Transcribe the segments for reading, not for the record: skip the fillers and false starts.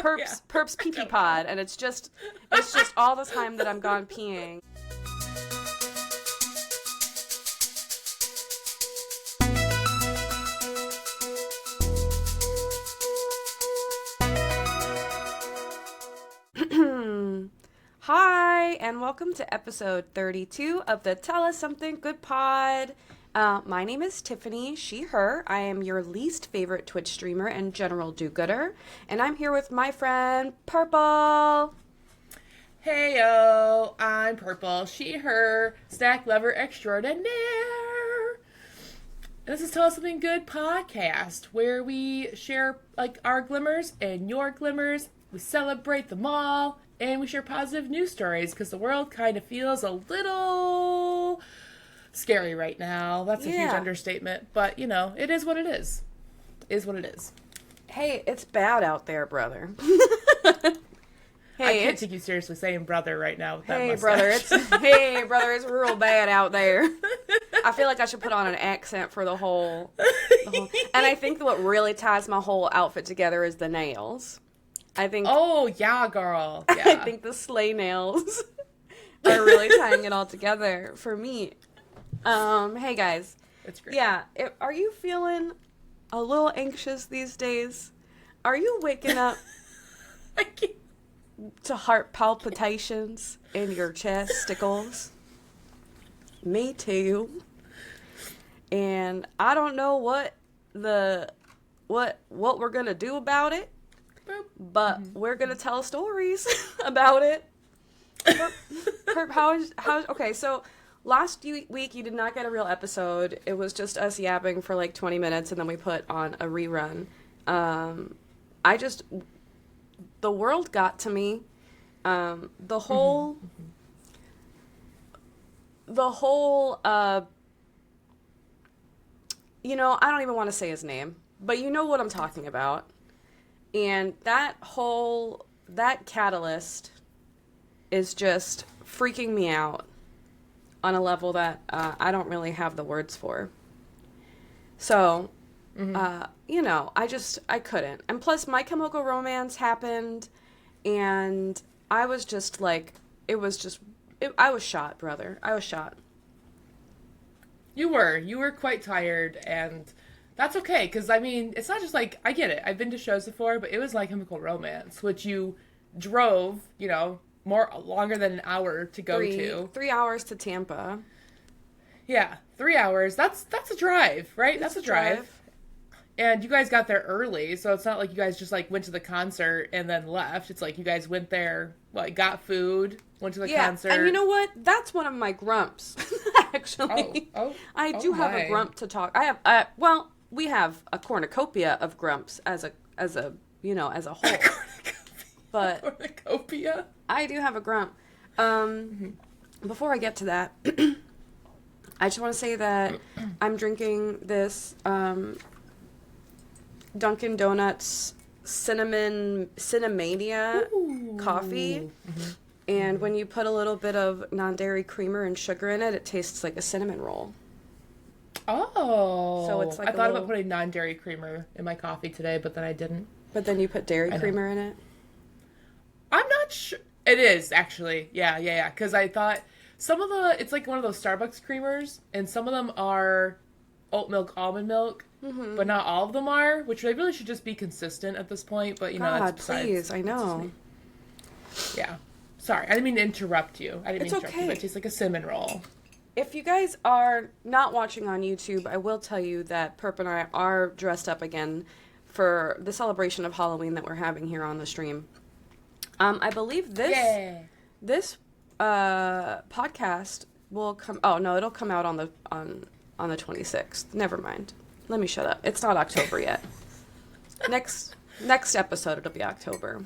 Purp's pee-pee pod, and it's just all the time that I'm gone peeing. Hi, and welcome to episode 32 of the Tell Us Something Good pod. My name is Tiffany, she, her. I am your least favorite Twitch streamer and general do-gooder, and I'm here with my friend, Purple. Heyo, I'm Purple, she, her, snack lover extraordinaire. And this is Tell Us Something Good podcast, where we share, our glimmers and your glimmers. We celebrate them all. And we share positive news stories because the world kind of feels a little scary right now. That's a huge understatement. But, it is what it is. It is what it is. Hey, it's bad out there, brother. I can't take you seriously saying brother right now with that mustache. Hey, brother, it's real bad out there. I feel like I should put on an accent for the whole. And I think what really ties my whole outfit together is the nails. I think. Oh, yeah, girl. Yeah. I think the sleigh nails are really tying it all together for me. Hey, guys. It's great. Yeah. Are you feeling a little anxious these days? Are you waking up to heart palpitations in your chesticles? Me too. And I don't know what we're gonna do about it. But we're gonna tell stories about it. Purp, how's okay? So last week you did not get a real episode. It was just us yapping for like 20 minutes, and then we put on a rerun. The world got to me. The whole. I don't even want to say his name, but you know what I'm talking about. And that catalyst is just freaking me out on a level that I don't really have the words for. So, I couldn't. And plus, My Chemical Romance happened, and I was just like, I was shot, brother. I was shot. You were quite tired, and that's okay, because, it's not just, I get it. I've been to shows before, but it was My Chemical Romance, which you drove, longer than an hour to go to. 3 hours to Tampa. Yeah, 3 hours. That's a drive, right? That's a drive. And you guys got there early, so it's not like you guys just, went to the concert and then left. It's like you guys went there, got food, went to the concert. And you know what? That's one of my grumps, actually. I do have a grump to talk. We have a cornucopia of grumps as a whole. But cornucopia? I do have a grump. Before I get to that, I just want to say that I'm drinking this Dunkin' Donuts Cinnamania coffee. Mm-hmm. And when you put a little bit of non-dairy creamer and sugar in it, it tastes like a cinnamon roll. Oh. So it's I thought about putting non-dairy creamer in my coffee today, but then I didn't. But then you put dairy creamer in it? I'm not sure. It is, actually. Yeah. Because I thought it's like one of those Starbucks creamers, and some of them are oat milk, almond milk, but not all of them are, which they really should just be consistent at this point, but, that's besides. Please, I know. Yeah. Sorry, I didn't mean to interrupt you. I didn't mean to interrupt you, but it tastes like a cinnamon roll. If you guys are not watching on YouTube, I will tell you that Purp and I are dressed up again for the celebration of Halloween that we're having here on the stream. I believe this podcast will come. Oh no, it'll come out on the 26th. Never mind. Let me shut up. It's not October yet. Next episode it'll be October.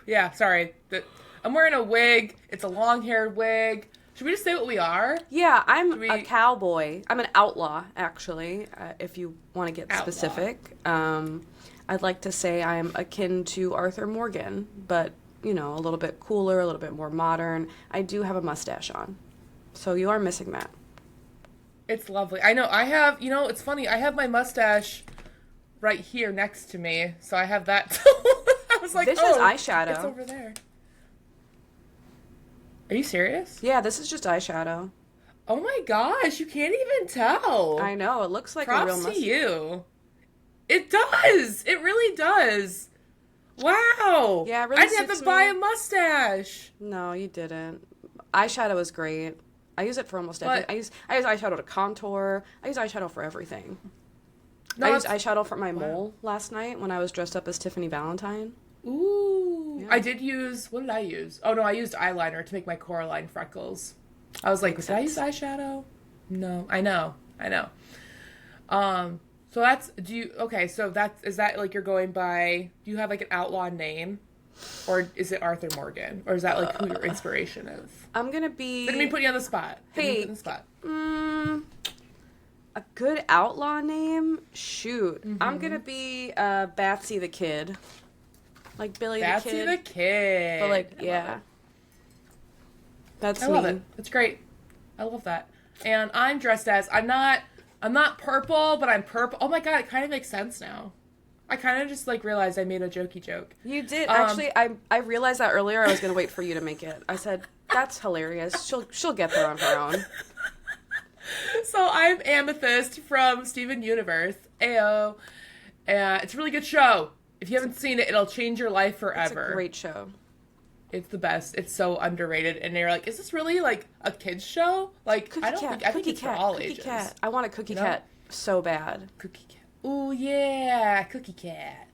Yeah, sorry. I'm wearing a wig. It's a long-haired wig. Should we just say what we are? Yeah, I'm a cowboy. I'm an outlaw, actually, if you want to get specific. I'd like to say I'm akin to Arthur Morgan, but, a little bit cooler, a little bit more modern. I do have a mustache on. So you are missing that. It's lovely. I know. I have, it's funny. I have my mustache right here next to me, so I have that. I was like, this is eyeshadow. It's over there. Are you serious? Yeah, this is just eyeshadow. Oh my gosh, you can't even tell. I know, it looks like Props a real mustache. to you. It does. It really does. Wow. Yeah, it really I didn't have to buy a mustache. No, you didn't. Eyeshadow is great. I use it for almost everything. I use eyeshadow to contour. I use eyeshadow for everything. No, I used eyeshadow for my mole last night when I was dressed up as Tiffany Valentine. Ooh. Yeah. I did use, what did I use? Oh no, I used eyeliner to make my Coraline freckles. I was like, did I use eyeshadow? No, I know. So that's, is that like you're going by, do you have like an outlaw name? Or is it Arthur Morgan? Or is that like who your inspiration is? I'm gonna be... Let me put you on the spot. Hey, a good outlaw name? Shoot. Mm-hmm. I'm gonna be Batsy the Kid. Like Billy the Kid. Batsy the Kid. But like, yeah. That's me. I love it. It's great. I love that. And I'm dressed as, I'm not purple, but I'm purple. Oh my god, it kind of makes sense now. I kind of just like realized I made a jokey joke. You did. Actually, I realized that earlier. I was going to wait for you to make it. I said, that's hilarious. She'll get there on her own. So I'm Amethyst from Steven Universe. Ayo. It's a really good show. If you haven't seen it, it'll change your life forever. It's a great show. It's the best. It's so underrated. And you're like, is this really like a kid's show? Like, I think it's for all ages. Cat. I want a Cookie Cat so bad. Cookie Cat. Ooh, yeah. Cookie Cat.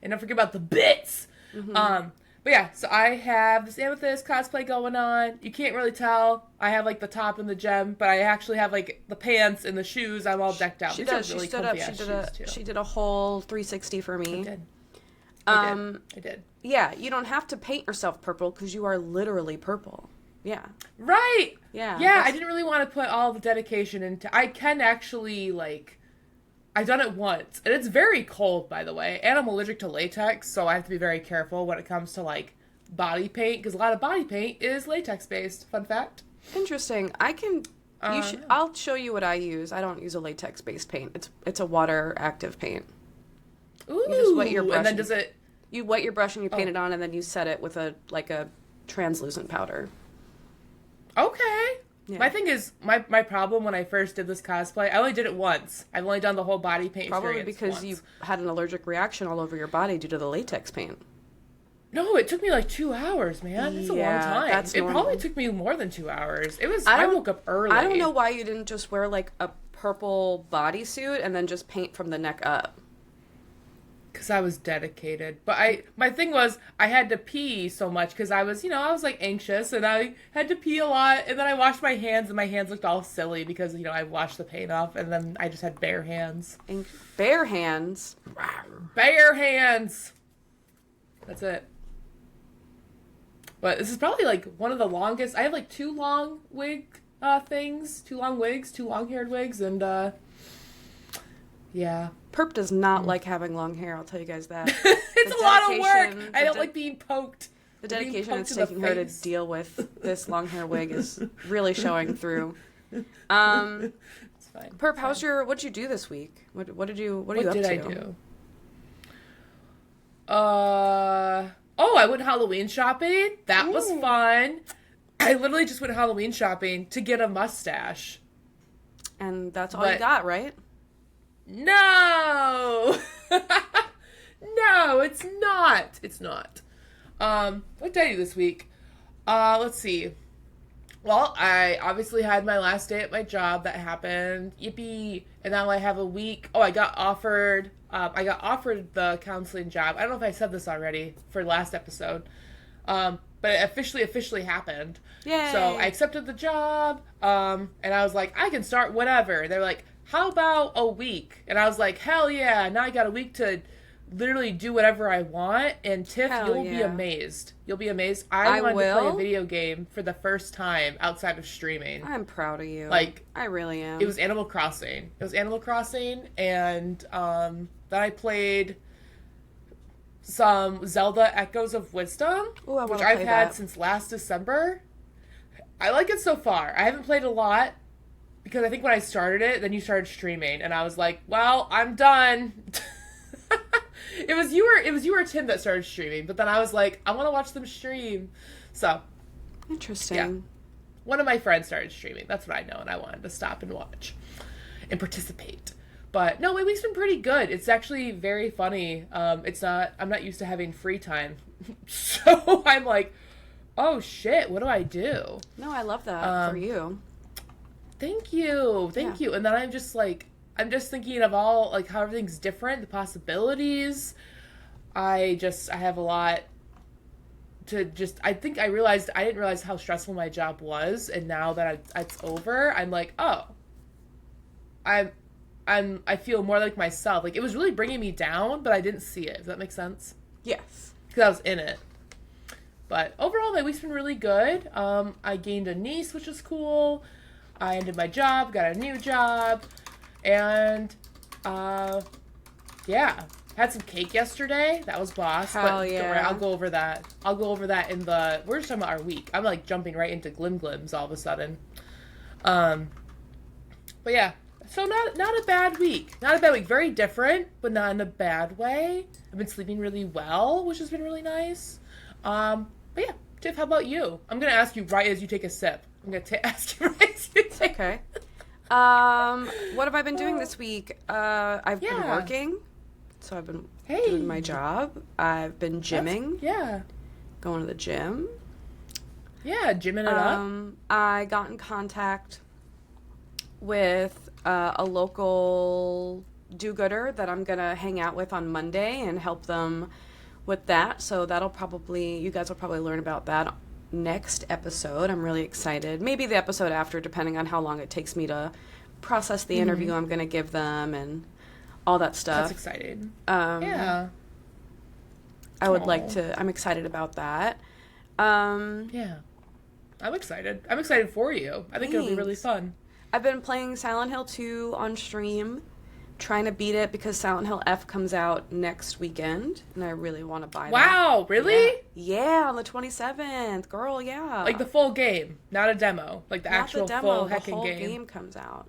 And don't forget about the bits. Mm-hmm. But yeah, so I have this Amethyst cosplay going on. You can't really tell. I have like the top and the gem, but I actually have like the pants and the shoes. I'm all decked out. She did a whole 360 for me. I did. Yeah, you don't have to paint yourself purple because you are literally purple. Yeah. Right. Yeah. Yeah, I didn't really want to put all the dedication into. I can actually like. I've done it once, and it's very cold, by the way, and I'm allergic to latex, so I have to be very careful when it comes to like body paint because a lot of body paint is latex based. Fun fact. Interesting. I'll show you what I use. I don't use a latex based paint. It's a water active paint. Ooh, you just wet your brush. And then you wet your brush and you paint it on, and then you set it with a translucent powder. Okay. Yeah. My thing is, my problem when I first did this cosplay, I only did it once. I've only done the whole body paint Probably because once. You had an allergic reaction all over your body due to the latex paint. No, it took me like 2 hours, man. It's a long time. It probably took me more than 2 hours. I woke up early. I don't know why you didn't just wear like a purple bodysuit and then just paint from the neck up. Because I was dedicated. But my thing was, I had to pee so much because I was like anxious and I had to pee a lot. And then I washed my hands and my hands looked all silly because, I washed the paint off and then I just had bare hands. Bare hands? Bare hands! That's it. But this is probably like one of the longest. I have like 2 long wig things. 2 long wigs, 2 long-haired wigs, and yeah. Purp does not like having long hair, I'll tell you guys that. It's a lot of work. I don't like being poked. The dedication it's taking her to deal with this long hair wig is really showing through. It's fine. Purp, what'd you do this week? What are you up to? What did I do? I went Halloween shopping. That was fun. I literally just went Halloween shopping to get a mustache. And that's all you got, right? No! No, it's not. It's not. What did I do this week? Let's see. Well, I obviously had my last day at my job. That happened. Yippee. And now I have a week. Oh, I got offered the counseling job. I don't know if I said this already for last episode. But it officially happened. Yay. So I accepted the job. And I was like, I can start whatever. They're like, how about a week? And I was like, hell yeah. Now I got a week to literally do whatever I want. And Tiff, you'll be amazed. You'll be amazed. I wanted to play a video game for the first time outside of streaming. I'm proud of you. Like, I really am. It was Animal Crossing. And then I played some Zelda Echoes of Wisdom, which I've had since last December. I like it so far. I haven't played a lot because I think when I started it, then you started streaming, and I was like, well, I'm done. It was you or Tim that started streaming, but then I was like, I want to watch them stream. So, Interesting. yeah. One of my friends started streaming. That's what I know, and I wanted to stop and watch and participate. But no, my week's been pretty good. It's actually very funny. I'm not used to having free time. So I'm like, oh shit, what do I do? No, I love that for you. Thank you. Thank you. And then I'm just thinking of all, like, how everything's different, the possibilities. I have a lot to just, I think I didn't realize how stressful my job was. And now that it's over, I'm like, oh, I feel more like myself. Like, it was really bringing me down, but I didn't see it. Does that make sense? Yes. Because I was in it. But overall, my week's been really good. I gained a niece, which is cool. I ended my job, got a new job, and yeah, had some cake yesterday. That was boss. Hell but yeah. Don't worry, I'll go over that. We're just talking about our week. I'm like jumping right into glims all of a sudden. But yeah, so not a bad week. Not a bad week. Very different, but not in a bad way. I've been sleeping really well, which has been really nice. But yeah, Tiff, how about you? I'm gonna ask you right as you take a sip. I'm going to ask you right as you take Okay. What have I been doing this week? I've been working. So I've been doing my job. I've been gymming. Going to the gym. Yeah, gymming it up. I got in contact with a local do-gooder that I'm going to hang out with on Monday and help them with that. So you guys will probably learn about that next episode. I'm really excited. Maybe the episode after, depending on how long it takes me to process the interview I'm going to give them and all that stuff. That's exciting. Yeah. I'm excited about that. Yeah. I'm excited. I'm excited for you. I think it'll be really fun. I've been playing Silent Hill 2 on stream, trying to beat it because Silent Hill F comes out next weekend, and I really want to buy that. Wow, really? Yeah, on the 27th. Girl, yeah. Like the full game, not a demo. Like the actual full heckin' the whole game. game comes out.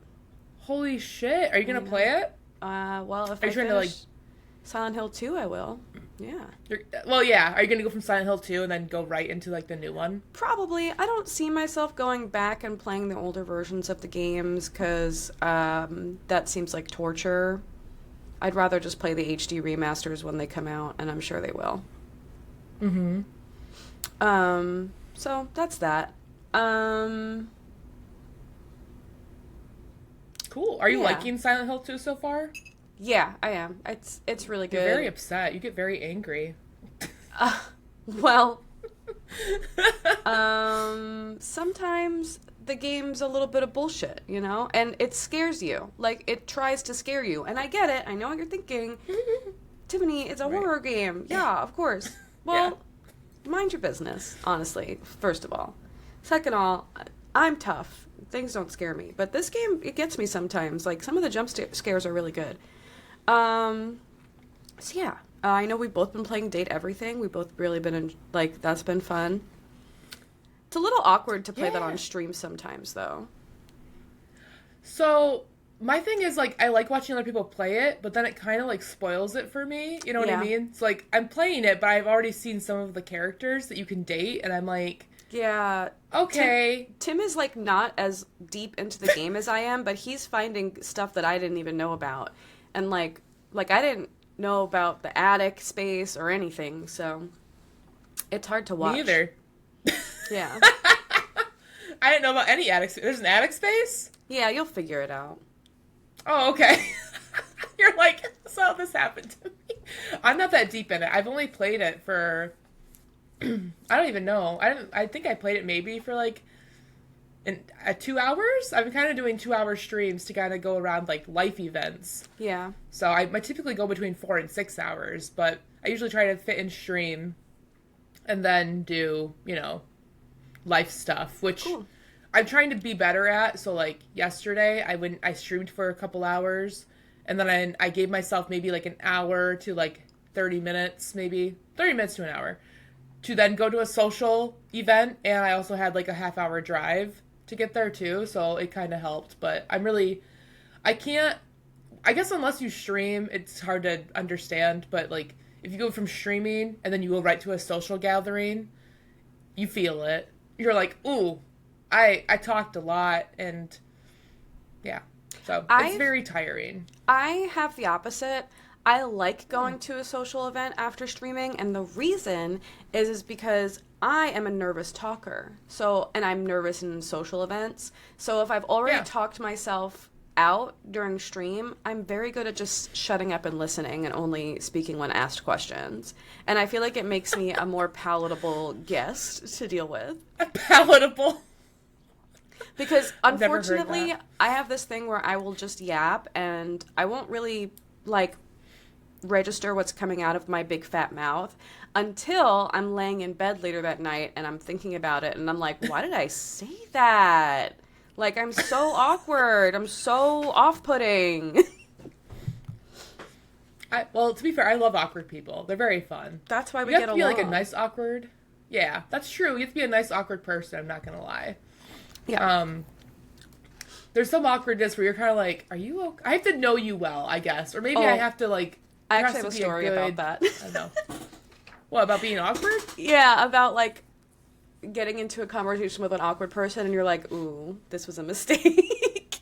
Holy shit. Are you going to play it? Well, if Are I you trying finish to, Silent Hill 2, I will. Yeah. Yeah. Are you going to go from Silent Hill 2 and then go right into, like, the new one? Probably. I don't see myself going back and playing the older versions of the games because that seems like torture. I'd rather just play the HD remasters when they come out, and I'm sure they will. So that's that. Cool. Are you liking Silent Hill 2 so far? Yeah, I am. It's really good. You're very upset. You get very angry. Well, sometimes the game's a little bit of bullshit, you know? And it scares you. Like, it tries to scare you. And I get it. I know what you're thinking. Tiffany, it's a horror game. Yeah, of course. Well, mind your business, honestly, first of all. Second of all, I'm tough. Things don't scare me. But this game, it gets me sometimes. Like, some of the jump scares are really good. So yeah, I know we've both been playing Date Everything. We've both really been that's been fun. It's a little awkward to play that on stream sometimes, though. So my thing is, like, I like watching other people play it, but then it kind of, like, spoils it for me. You know what I mean? It's like, I'm playing it, but I've already seen some of the characters that you can date, and I'm like... Yeah. Okay. Tim is, like, not as deep into the game as I am, but he's finding stuff that I didn't even know about. And, like I didn't know about the attic space or anything, so it's hard to watch. Me either. Yeah. I didn't know about any attic space. There's an attic space? Yeah, you'll figure it out. Oh, okay. You're like, so this happened to me. I'm not that deep in it. I've only played it for... I don't even know. I think I played it maybe for, like, 2 hours. I've been kind of doing 2-hour streams to kind of go around, like, life events. Yeah. So I typically go between 4 and 6 hours, but I usually try to fit in stream and then do, you know, life stuff, which I'm trying to be better at. So, like, yesterday I streamed for a couple hours, and then I gave myself maybe like an hour to like 30 minutes, maybe 30 minutes to an hour, to then go to a social event, and I also had like a half-hour drive to get there too, so it kind of helped. But I guess unless you stream, it's hard to understand, but like if you go from streaming and then you go right to a social gathering, you feel it. You're like, ooh, I talked a lot, and yeah. So it's very tiring. I have the opposite. I like going to a social event after streaming, and the reason is because I am a nervous talker. So, and I'm nervous in social events. So if I've already talked myself out during stream, I'm very good at just shutting up and listening and only speaking when asked questions. And I feel like it makes me a more palatable guest to deal with. Palatable. Because unfortunately, I have this thing where I will just yap and I won't really like register what's coming out of my big fat mouth until I'm laying in bed later that night and I'm thinking about it and I'm like, why did I say that? Like, I'm so awkward. I'm so off-putting. Well, to be fair, I love awkward people. They're very fun. That's why we get along. You have to be like a nice awkward. Yeah, that's true. You have to be a nice awkward person. I'm not gonna lie. Yeah. There's some awkwardness where you're kind of like, are you okay? I have to know you well, I guess. Or maybe I have to, like... I actually have a story about that. I don't know. What, about being awkward? Yeah, about, like, getting into a conversation with an awkward person and you're like, ooh, this was a mistake.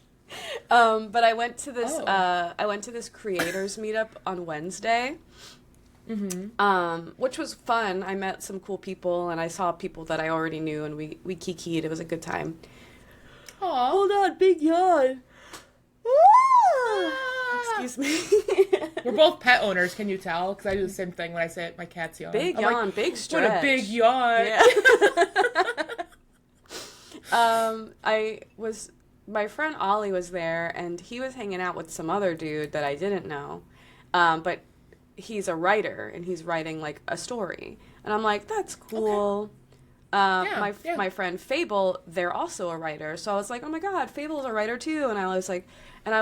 But I went to this creators meetup on Wednesday. Which was fun. I met some cool people and I saw people that I already knew and we kikied. It was a good time. Aw. Hold on, big yawn. Excuse me. We're both pet owners, can you tell? Because I do the same thing when I say it, my cat's yawn. Big I'm yawn, like, big stretch. What a big yawn. Yeah. My friend Ollie was there and he was hanging out with some other dude that I didn't know. But he's a writer and he's writing like a story. And I'm like, that's cool. Okay. My friend Fable, they're also a writer. So I was like, oh my God, Fable's a writer too. And I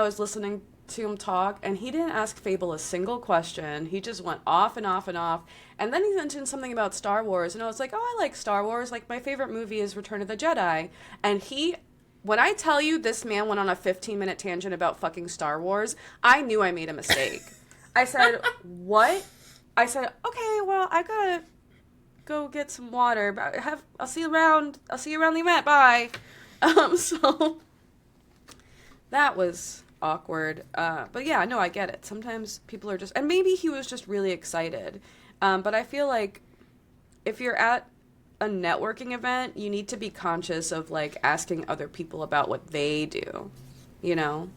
was listening to him talk and he didn't ask Fable a single question. He just went off and off and off. And then he mentioned something about Star Wars. And I was like, oh, I like Star Wars. Like my favorite movie is Return of the Jedi. And when I tell you this man went on a 15-minute tangent about fucking Star Wars, I knew I made a mistake. I said, what? I said, okay, well, I gotta go get some water. But I'll see you around the event. Bye. So that was awkward. But yeah, no, I get it. Sometimes people are just, and maybe he was just really excited. But I feel like if you're at a networking event, you need to be conscious of like asking other people about what they do, you know?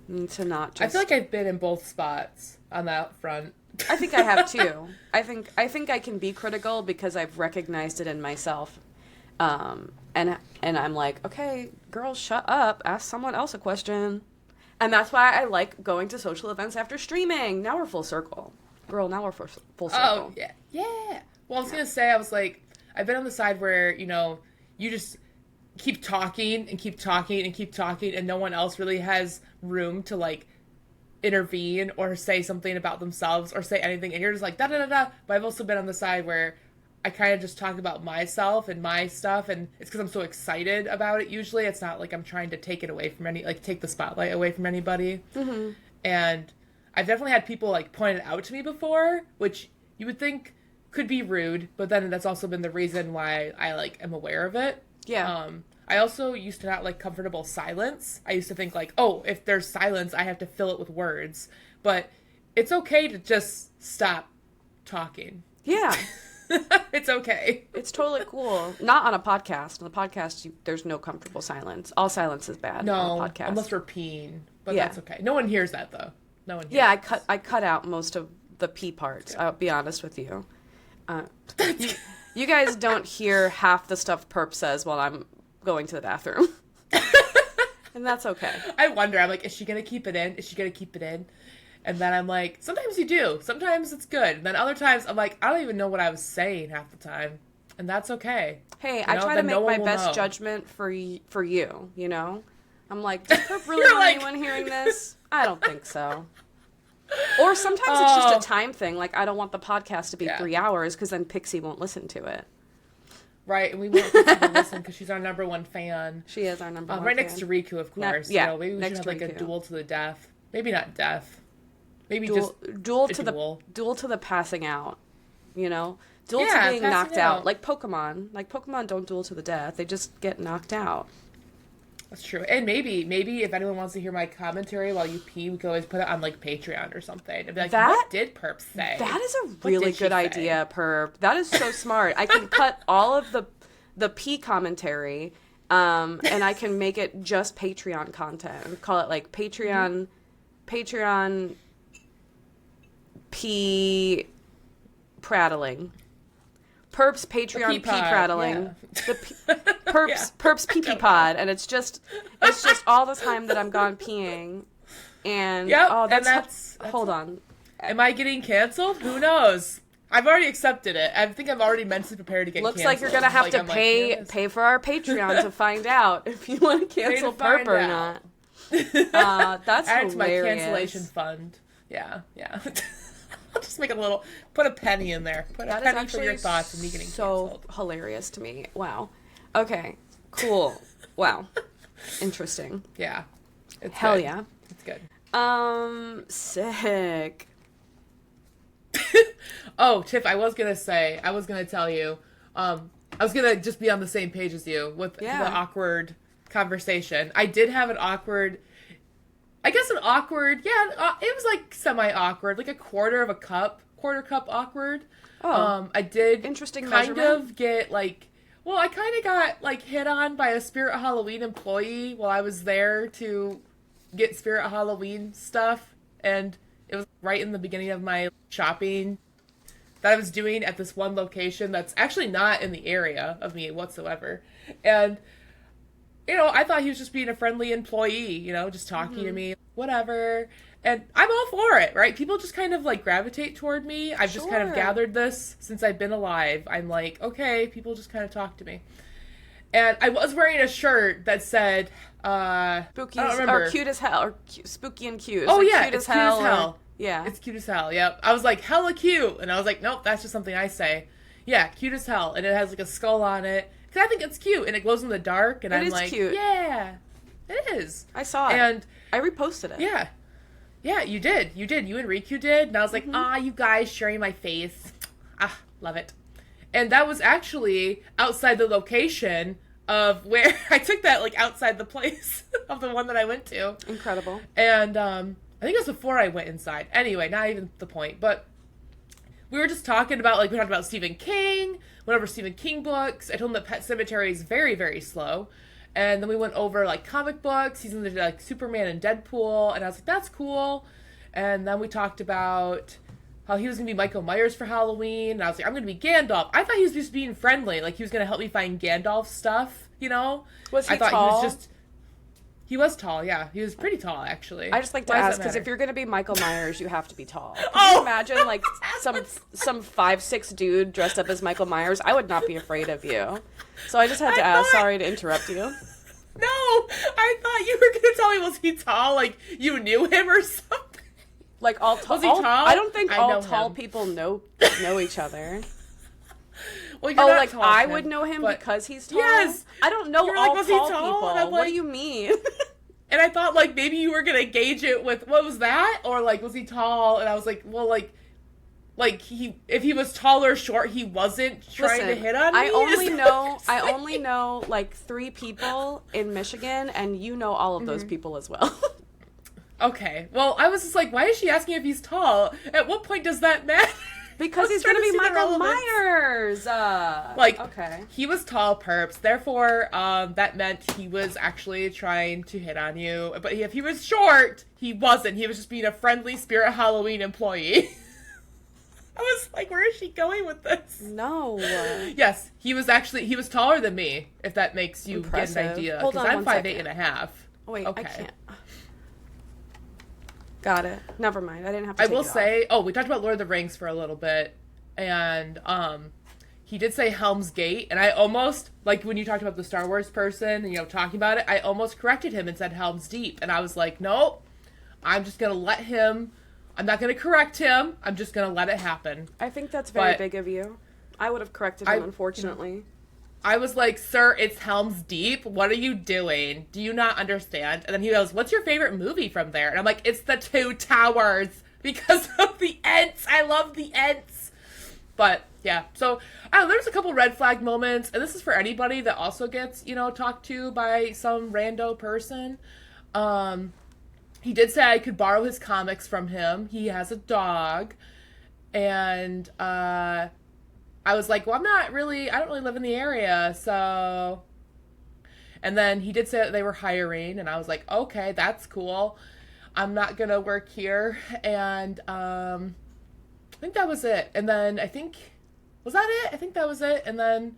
To not just... I feel like I've been in both spots on that front. I think I have too. I think I can be critical because I've recognized it in myself. And I'm like, okay, girl, shut up. Ask someone else a question. And that's why I like going to social events after streaming. Now we're full circle. Girl, now we're full circle. Oh, yeah. Yeah. Well, I was going to say, I've been on the side where, you just keep talking and keep talking and keep talking and no one else really has room to, like, intervene or say something about themselves or say anything. And you're just like, da-da-da-da. But I've also been on the side where I kind of just talk about myself and my stuff. And it's because I'm so excited about it usually. It's not like I'm trying to take it away from take the spotlight away from anybody. Mm-hmm. And I've definitely had people, like, point it out to me before, which you would think could be rude, but then that's also been the reason why I, like, am aware of it. Yeah. I also used to not like comfortable silence. I used to think, like, oh, if there's silence, I have to fill it with words. But it's okay to just stop talking. Yeah. It's okay. It's totally cool. Not on a podcast. On the podcast, there's no comfortable silence. All silence is bad on a podcast. Unless we're peeing. But that's okay. No one hears that, though. No one hears that. I cut out most of the pee parts. Yeah. I'll be honest with you. You guys don't hear half the stuff Purp says while I'm going to the bathroom. And that's okay. I wonder, I'm like, is she going to keep it in? Is she going to keep it in? And then I'm like, sometimes you do. Sometimes it's good. And then other times I'm like, I don't even know what I was saying half the time. And that's okay. Hey, I try to make my best judgment for you, you know? I'm like, does Purp really want anyone hearing this? I don't think so. Or sometimes it's just a time thing. Like, I don't want the podcast to be 3 hours because then Pixie won't listen to it. Right, and we won't listen because she's our number one fan. She is our number one right fan. Next to Riku, of course. Maybe we should have, like, a duel to the death. Maybe not death. Maybe duel, just duel a to duel. the duel to the passing out, you know? Duel Yeah, to being passing knocked out. out. Like Pokemon. Like Pokemon don't duel to the death. They just get knocked out. That's true. And maybe if anyone wants to hear my commentary while you pee, we could always put it on like Patreon or something. And be like, what did Purp say? That is a What really did she good say? idea, Purp. That is so smart. I can cut all of the pee commentary, and I can make it just Patreon content. Call it like Patreon pee prattling. Purp's Patreon pee prattling. Yeah. Purp's pee pee pod, and it's just all the time that I'm gone peeing. And Yep, oh, and that's hold on. Am I getting canceled? Who knows? I've already accepted it. I think I'm already mentally prepared to get Looks canceled. like you're gonna have to pay for our Patreon to find out if you want to cancel Purp or not. That's add it to my hilarious. cancellation fund. Yeah. I'll just make a little, put a penny in there. Put a penny for your thoughts of me getting canceled. So hilarious to me. Wow. Okay. Cool. Wow. Interesting. Yeah. It's Hell good. yeah. It's good. Sick. Oh, Tiff, I was gonna tell you, I was gonna just be on the same page as you with the awkward conversation. I did have an awkward, it was like semi-awkward, like a quarter cup awkward. Oh. I did Interesting kind measurement. of get like, well, I kind of got like hit on by a Spirit Halloween employee while I was there to get Spirit Halloween stuff, and it was right in the beginning of my shopping that I was doing at this one location that's actually not in the area of me whatsoever. And, I thought he was just being a friendly employee, just talking to me, whatever. And I'm all for it, right? People just kind of like gravitate toward me. I've just kind of gathered this since I've been alive. I'm like, okay, people just kind of talk to me. And I was wearing a shirt that said, Spooky or cute as hell, or spooky and cute. Oh, like yeah, cute it's as cute hell. as hell. Yeah. It's cute as hell, yep. I was like, hella cute. And I was like, nope, that's just something I say. Yeah, cute as hell. And it has like a skull on it. Because I think it's cute. And it glows in the dark. And I'm like, cute. Yeah, it is. I saw it. And I reposted it. Yeah. Yeah, you did. You and Riku did. And I was like, you guys sharing my face. Love it. And that was actually outside the location of where I took that, like, outside the place of the one that I went to. Incredible. And I think it was before I went inside. Anyway, not even the point. But we were just talking about, like, we talked about Stephen King, went over Stephen King books. I told him that Pet Sematary is very, very slow. And then we went over, like, comic books. He's into, like, Superman and Deadpool. And I was like, that's cool. And then we talked about how he was going to be Michael Myers for Halloween. And I was like, I'm going to be Gandalf. I thought he was just being friendly. Like, he was going to help me find Gandalf stuff, Was he I thought tall? He was tall, yeah. He was pretty tall, actually. I just like to Why does ask, that because if matter? you're going to be Michael Myers, you have to be tall. Can you imagine, like, some 5'6" dude dressed up as Michael Myers? I would not be afraid of you. So I just had to ask. Sorry to interrupt you. No! I thought you were going to tell me, was he tall? Like, you knew him or something? Like, all tall. Was he tall? I don't think I all know tall him. people know each other. Well, you're not tall, I Tim, would know him but- because he's tall? Yes! I don't know You're all like, was he tall tall? people. And I'm What like- do you mean? And I thought, like, maybe you were going to gauge it with, what was that? Or, like, was he tall? And I was like, well, like if he was tall or short, he wasn't trying to hit on me? I only know like 3 people in Michigan, and you know all of those people as well. Okay. Well, I was just like, why is she asking if he's tall? At what point does that matter? Because he's going to be Michael Myers. Okay. He was tall, Perps. Therefore, that meant he was actually trying to hit on you. But if he was short, he wasn't. He was just being a friendly Spirit Halloween employee. I was like, where is she going with this? No. Yes, he was taller than me, if that makes you Impressive. get an idea. Hold Because on I'm 1 5'8" and a half. Oh, wait, okay. I can't. Got it. Never mind. I didn't have to I take will it say, we talked about Lord of the Rings for a little bit, and he did say Helm's Gate, and I almost, like when you talked about the Star Wars person, and, talking about it, I almost corrected him and said Helm's Deep, and I was like, nope, I'm just going to let him, I'm not going to correct him, I'm just going to let it happen. I think that's very big of you. I would have corrected him, unfortunately. I was like, sir, it's Helm's Deep. What are you doing? Do you not understand? And then he goes, what's your favorite movie from there? And I'm like, it's The Two Towers. because of the Ents. I love the Ents. But yeah, so I don't know, there's a couple red flag moments, and this is for anybody that also gets, talked to by some rando person. He did say I could borrow his comics from him. He has a dog. And I was like, well, I don't really live in the area, so... And then he did say that they were hiring, and I was like, okay, that's cool. I'm not gonna work here. And I think that was it. And then was that it? I think that was it. And then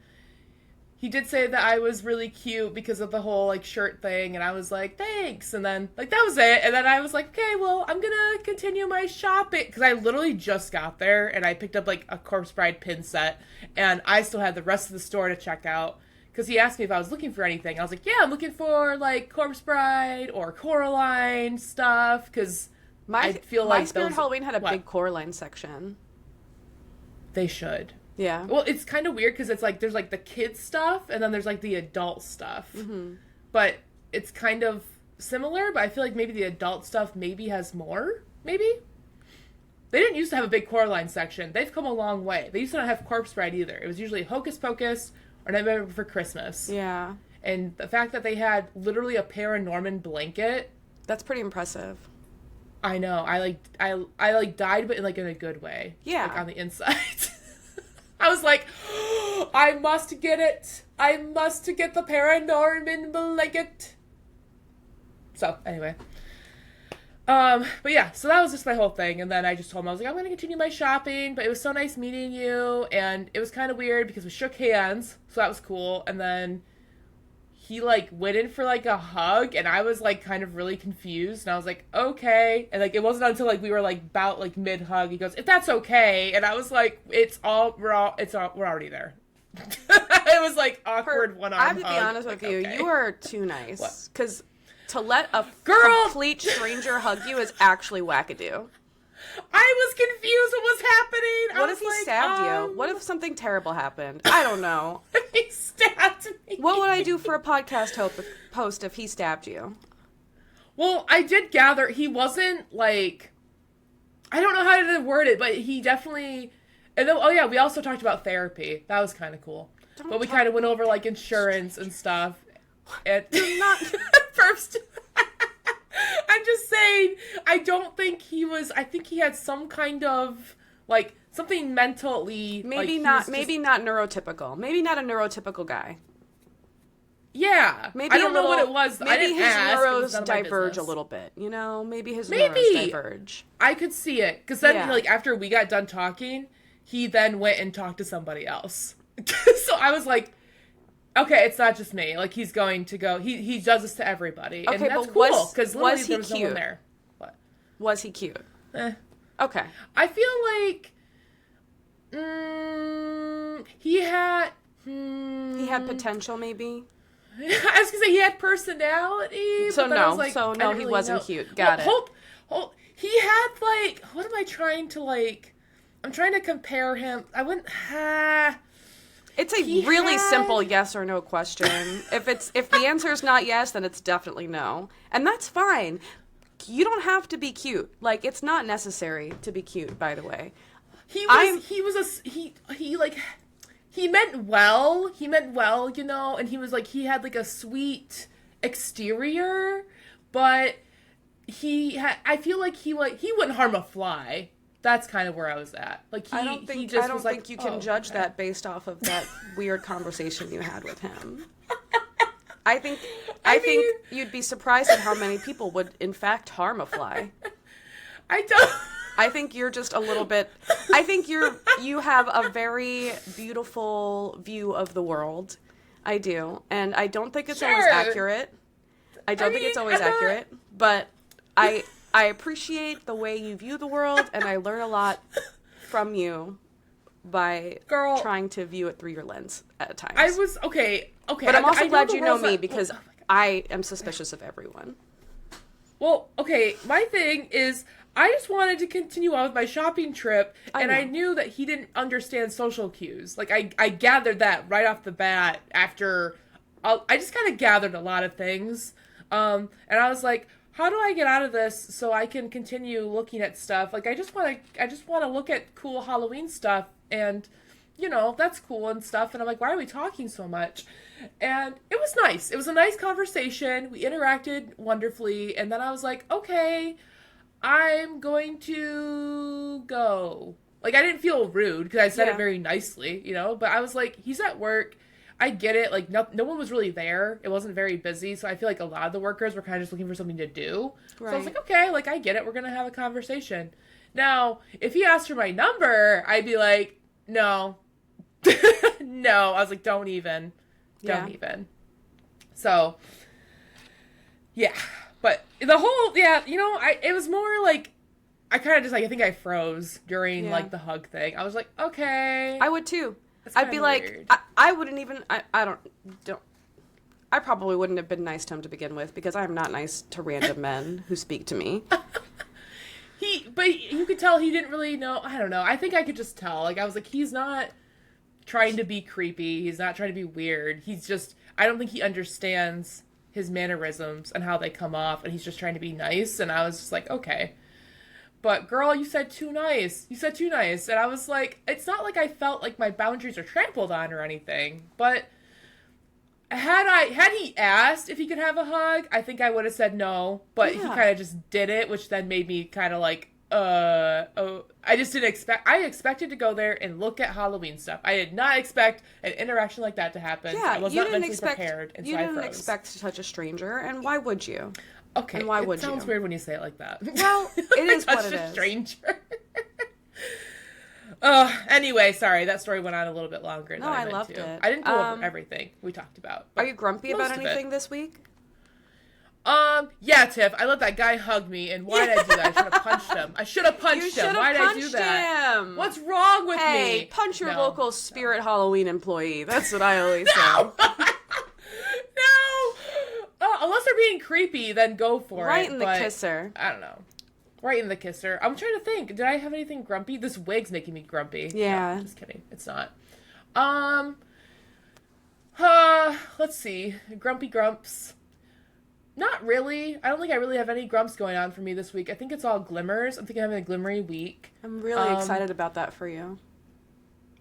he did say that I was really cute because of the whole, like, shirt thing, and I was like, thanks, and then, like, that was it, and then I was like, okay, well, I'm gonna continue my shopping, because I literally just got there, and I picked up, like, a Corpse Bride pin set, and I still had the rest of the store to check out, because he asked me if I was looking for anything. I was like, yeah, I'm looking for, like, Corpse Bride or Coraline stuff, because I feel like my Spirit Halloween had a big Coraline section. They should. Yeah. Well, it's kind of weird because it's like there's like the kids stuff and then there's like the adult stuff. Mm-hmm. But it's kind of similar, but I feel like maybe the adult stuff maybe has more. Maybe? They didn't used to have a big Coraline section. They've come a long way. They used to not have Corpse Bride either. It was usually Hocus Pocus or Nightmare Before Christmas. Yeah. And the fact that they had literally a Paranorman blanket. That's pretty impressive. I know. I died, but in like in a good way. Yeah. Like on the inside. I was like, I must get it. I must get the Paranorman blanket. So, anyway. But yeah, so that was just my whole thing. And then I just told him, I was like, I'm going to continue my shopping, but it was so nice meeting you. And it was kind of weird because we shook hands, so that was cool. And then he, like, went in for, like, a hug, and I was, like, kind of really confused. And I was like, okay. And, like, it wasn't until, like, we were, like, about, like, mid-hug, he goes, if that's okay. And I was like, we're already there. It was, like, awkward one-arm hug. I have to be honest with you. Okay. You are too nice. Because to let a complete stranger hug you is actually wackadoo. I was confused what was happening. What if he stabbed you? What if something terrible happened? I don't know. He stabbed me. What would I do for a podcast post if he stabbed you? Well, I did gather he wasn't, like... I don't know how to word it, but he definitely... And then, oh yeah, we also talked about therapy. That was kind of cool. But we kind of went over, like, insurance and stuff. And not... First... I'm just saying, I don't think he was... I think he had some kind of, like, something mentally... Maybe like, not neurotypical. Maybe not a neurotypical guy. Yeah. Maybe I don't know what it was. Maybe I didn't his ask. neuros diverge a little bit, you know? Maybe his Maybe. neuros diverge. I could see it. Because then, like, after we got done talking, he then went and talked to somebody else. So I was like... Okay, it's not just me. Like, he's going to go... He does this to everybody. Okay, and that's but cool, because was he there was cute? no one there. What? Was he cute? Okay. I feel like... he had... He had potential, maybe? I was going to say he had personality. So but then I no, was like, so I no, didn't he really wasn't know. cute. Got it. Hold. He had, like... What am I trying to, like... I'm trying to compare him. I wouldn't... It's a really simple yes or no question. If the answer is not yes, then it's definitely no. And that's fine. You don't have to be cute. Like, it's not necessary to be cute, by the way. He meant well, you know, and he was like, he had like a sweet exterior, but I feel like he wouldn't harm a fly. That's kind of where I was at. Like, I don't think you can judge that based off of that weird conversation you had with him. I think you'd be surprised at how many people would in fact harm a fly. I think you're just a little bit... I think you have a very beautiful view of the world. I do. And I don't think it's always accurate. I don't think it's always accurate. But I appreciate the way you view the world, and I learn a lot from you by trying to view it through your lens at times. I was... Okay. But I'm also glad you know me, because I am suspicious of everyone. Well, okay, my thing is... I just wanted to continue on with my shopping trip, and I knew that he didn't understand social cues. Like, I gathered that right off the bat after... I just kind of gathered a lot of things. And I was like, how do I get out of this so I can continue looking at stuff? Like, I just want to look at cool Halloween stuff, and, you know, that's cool and stuff. And I'm like, why are we talking so much? And it was nice. It was a nice conversation. We interacted wonderfully. And then I was like, okay, I'm going to go. Like, I didn't feel rude because I said it very nicely, you know, but I was like, he's at work. I get it. Like, no one was really there. It wasn't very busy. So I feel like a lot of the workers were kind of just looking for something to do. Right. So I was like, okay, like, I get it. We're going to have a conversation. Now, if he asked for my number, I'd be like, no. No. I was like, don't even. So, yeah. But the whole, you know, it was more like, I kind of just, like, I think I froze during, like, the hug thing. I was like, okay. I would, too. I'd be like, I wouldn't even, I probably wouldn't have been nice to him to begin with, because I'm not nice to random men who speak to me. But you could tell he didn't really know, I don't know. I think I could just tell. Like, I was like, he's not trying to be creepy. He's not trying to be weird. He's just, I don't think he understands his mannerisms and how they come off, and he's just trying to be nice. And I was just like, okay. But girl, you said too nice. And I was like, it's not like I felt like my boundaries are trampled on or anything. But had he asked if he could have a hug, I think I would have said no. But he kind of just did it, which then made me kind of like, I just didn't expect. I expected to go there and look at Halloween stuff. I did not expect an interaction like that to happen. Yeah, I was not mentally prepared, and so I froze. You didn't expect to touch a stranger, and why would you? Okay, and why would you? It sounds weird when you say it like that. Well, it is what it is. Stranger. Anyway, sorry, that story went on a little bit longer than I meant loved to. it. I didn't go over everything we talked about. Are you grumpy about anything this week? Yeah, Tiff, I let that guy hug me, and why did I do that? I should have punched him. Why did I do that? What's wrong with me? Hey, punch your local Spirit Halloween employee. That's what I always say. No! Unless they're being creepy, then go for it. Right in the kisser. I don't know. Right in the kisser. I'm trying to think. Did I have anything grumpy? This wig's making me grumpy. Yeah. No, just kidding. It's not. Let's see. Grumpy grumps. Not really. I don't think I really have any grumps going on for me this week. I think it's all glimmers. I'm thinking I'm having a glimmery week. I'm really excited about that for you.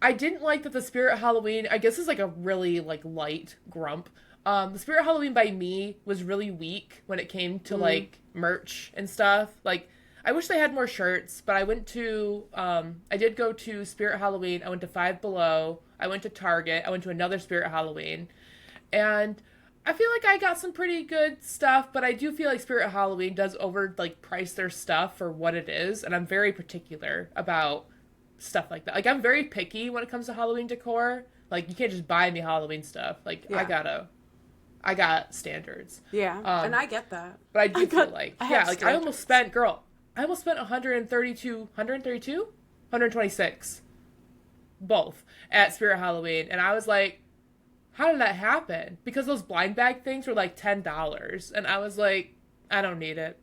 I didn't like that the Spirit Halloween, I guess, is like a really like light grump. The Spirit Halloween by me was really weak when it came to like merch and stuff. Like, I wish they had more shirts, but I went to, I did go to Spirit Halloween. I went to Five Below. I went to Target. I went to another Spirit Halloween. And I feel like I got some pretty good stuff, but I do feel like Spirit Halloween does price their stuff for what it is. And I'm very particular about stuff like that. Like, I'm very picky when it comes to Halloween decor. Like, you can't just buy me Halloween stuff. Like, yeah. I got standards. Yeah, and I get that. But I do feel like, I almost spent 126 both at Spirit Halloween. And I was like, how did that happen? Because those blind bag things were like $10. And I was like, I don't need it.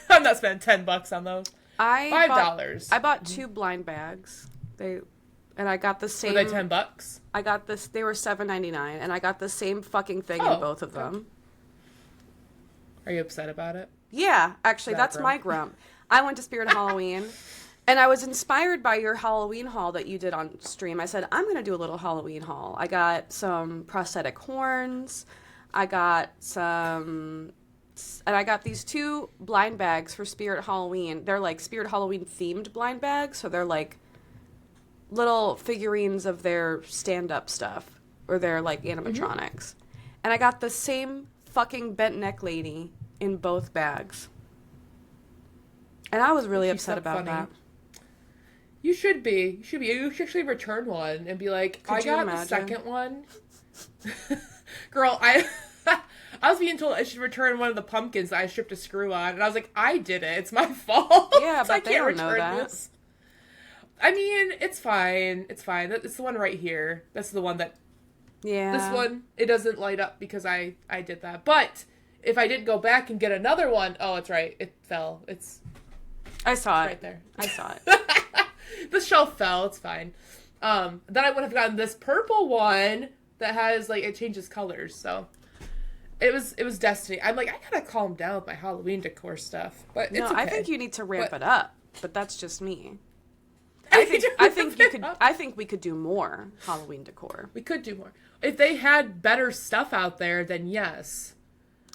I'm not spending $10 on those. $5. I bought 2 blind bags. And I got the same. Were they $10? I got this. They were $7.99, and I got the same fucking thing in both of them. Are you upset about it? Yeah, actually, that's my grump. I went to Spirit Halloween, and I was inspired by your Halloween haul that you did on stream. I said, I'm going to do a little Halloween haul. I got some prosthetic horns. I got these 2 blind bags for Spirit Halloween. They're like Spirit Halloween themed blind bags, so they're like little figurines of their stand-up stuff, or their like animatronics. And I got the same fucking bent neck lady in both bags. And I was really upset about that. You should be. You should actually return one and be like, I got the second one. Girl, I was being told I should return one of the pumpkins that I stripped a screw on, and I was like, I did it. It's my fault. Yeah, but I can't don't know that. This. I mean, it's fine. It's fine. It's the one right here. That's the one that... Yeah. This one, it doesn't light up because I did that. But if I did go back and get another one... Oh, it's right. It fell. I saw it. Right there. I saw it. The shelf fell. It's fine. Then I would have gotten this purple one that has, like, it changes colors. So, it was destiny. I'm like, I gotta calm down with my Halloween decor stuff, but it's okay. I think you need to ramp it up, but that's just me. I think we could do more Halloween decor. We could do more. If they had better stuff out there, then yes.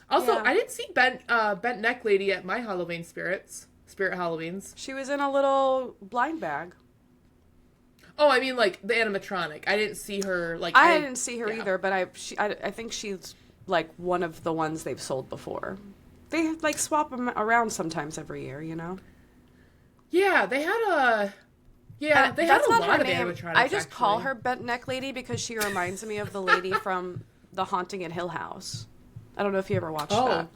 Also, Yeah. I didn't see bent neck lady at my Halloween Spirit Halloweens. She was in a little blind bag. Oh, I mean, like, the animatronic. I didn't see her, like... I didn't see her either, but I think she's, like, one of the ones they've sold before. They, like, swap them around sometimes every year, you know? Yeah, they had a... Yeah, they had a lot of animatronics, I just call her Bent Neck Lady because she reminds me of the lady from The Haunting at Hill House. I don't know if you ever watched that.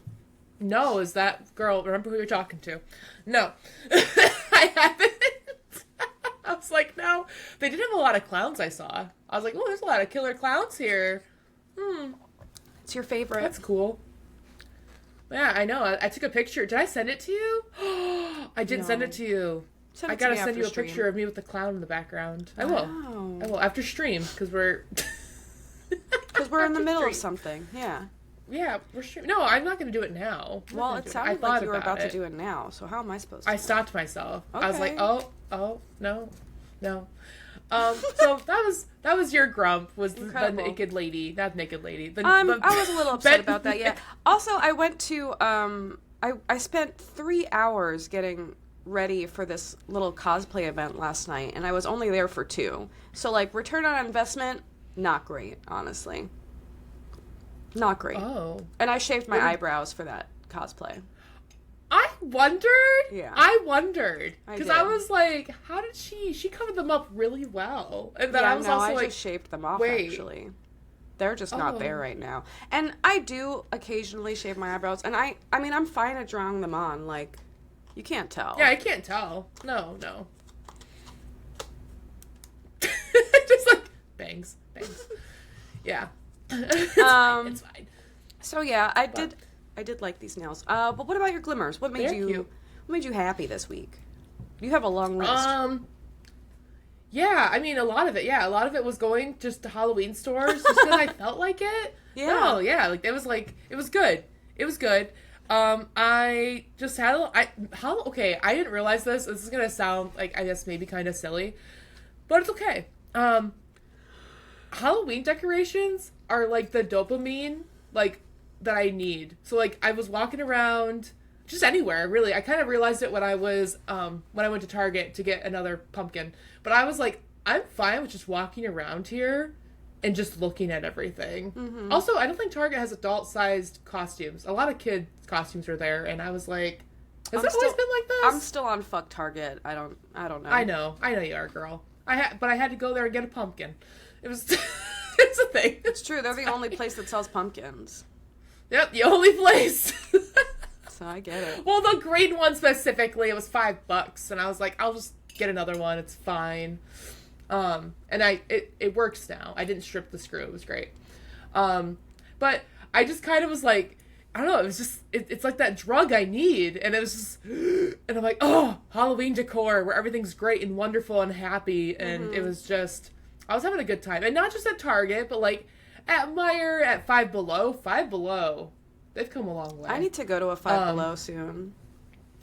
No, is that... Girl, remember who you're talking to. No. I haven't. I was like, no. They did have a lot of clowns I saw. I was like, oh, there's a lot of killer clowns here. It's your favorite. That's cool. Yeah, I know. I took a picture. Did I send it to you? I didn't send it to you. I gotta send you a picture of me with the clown in the background. I will. Wow. I will. After stream, because we're... Because we're in the middle of something. Yeah. Yeah, we're streaming. No, I'm not going to do it now. Well, it sounded like you were about to do it now, so how am I supposed to? I stopped myself. Okay. I was like, oh, no. So that was your grump, was the naked lady. Not naked lady. I was a little upset about that, yeah. Also, I went to, I spent 3 hours getting ready for this little cosplay event last night, and I was only there for 2. So, like, return on investment, not great, honestly. Not great. Oh. And I shaved my eyebrows for that cosplay. I wondered. Yeah. I wondered. Because I did. was like, how did she covered them up really like... And then I was also I just shaved them off, wait. Actually. They're just not there right now. And I do occasionally shave my eyebrows, and I mean, I'm fine at drawing them on, like, you can't tell. Yeah, I can't tell. No. Just like, bangs. Yeah. It's fine. So yeah, I did like these nails. But what about your glimmers? What made you happy this week? You have a long list. Yeah, I mean, a lot of it was going just to Halloween stores just because I felt like it. Yeah. No, yeah, like it was good. It was good. I just had okay, I didn't realize this. This is gonna sound like, I guess, maybe kind of silly, but it's okay. Halloween decorations are like the dopamine, like, that I need. So, like, I was walking around just anywhere, really. I kind of realized it when I was when I went to Target to get another pumpkin. But I was like, I'm fine with just walking around here and just looking at everything. Mm-hmm. Also, I don't think Target has adult-sized costumes. A lot of kids' costumes are there, and I was like, has it always been like this? I'm still on fuck Target. I don't know. I know you are, girl. But I had to go there and get a pumpkin. It was it's a thing. It's true. They're the only place that sells pumpkins. Yep, the only place. So I get it. Well, the green one specifically, it was $5, and I was like, I'll just get another one. It's fine. And it works now. I didn't strip the screw. It was great. But I just kind of was like, I don't know. It was just it's like that drug I need, and it was just, and I'm like, oh, Halloween decor where everything's great and wonderful and happy, and it was just, I was having a good time, and not just at Target, but like at Meijer, at Five Below. They've come a long way. I need to go to a Five Below soon.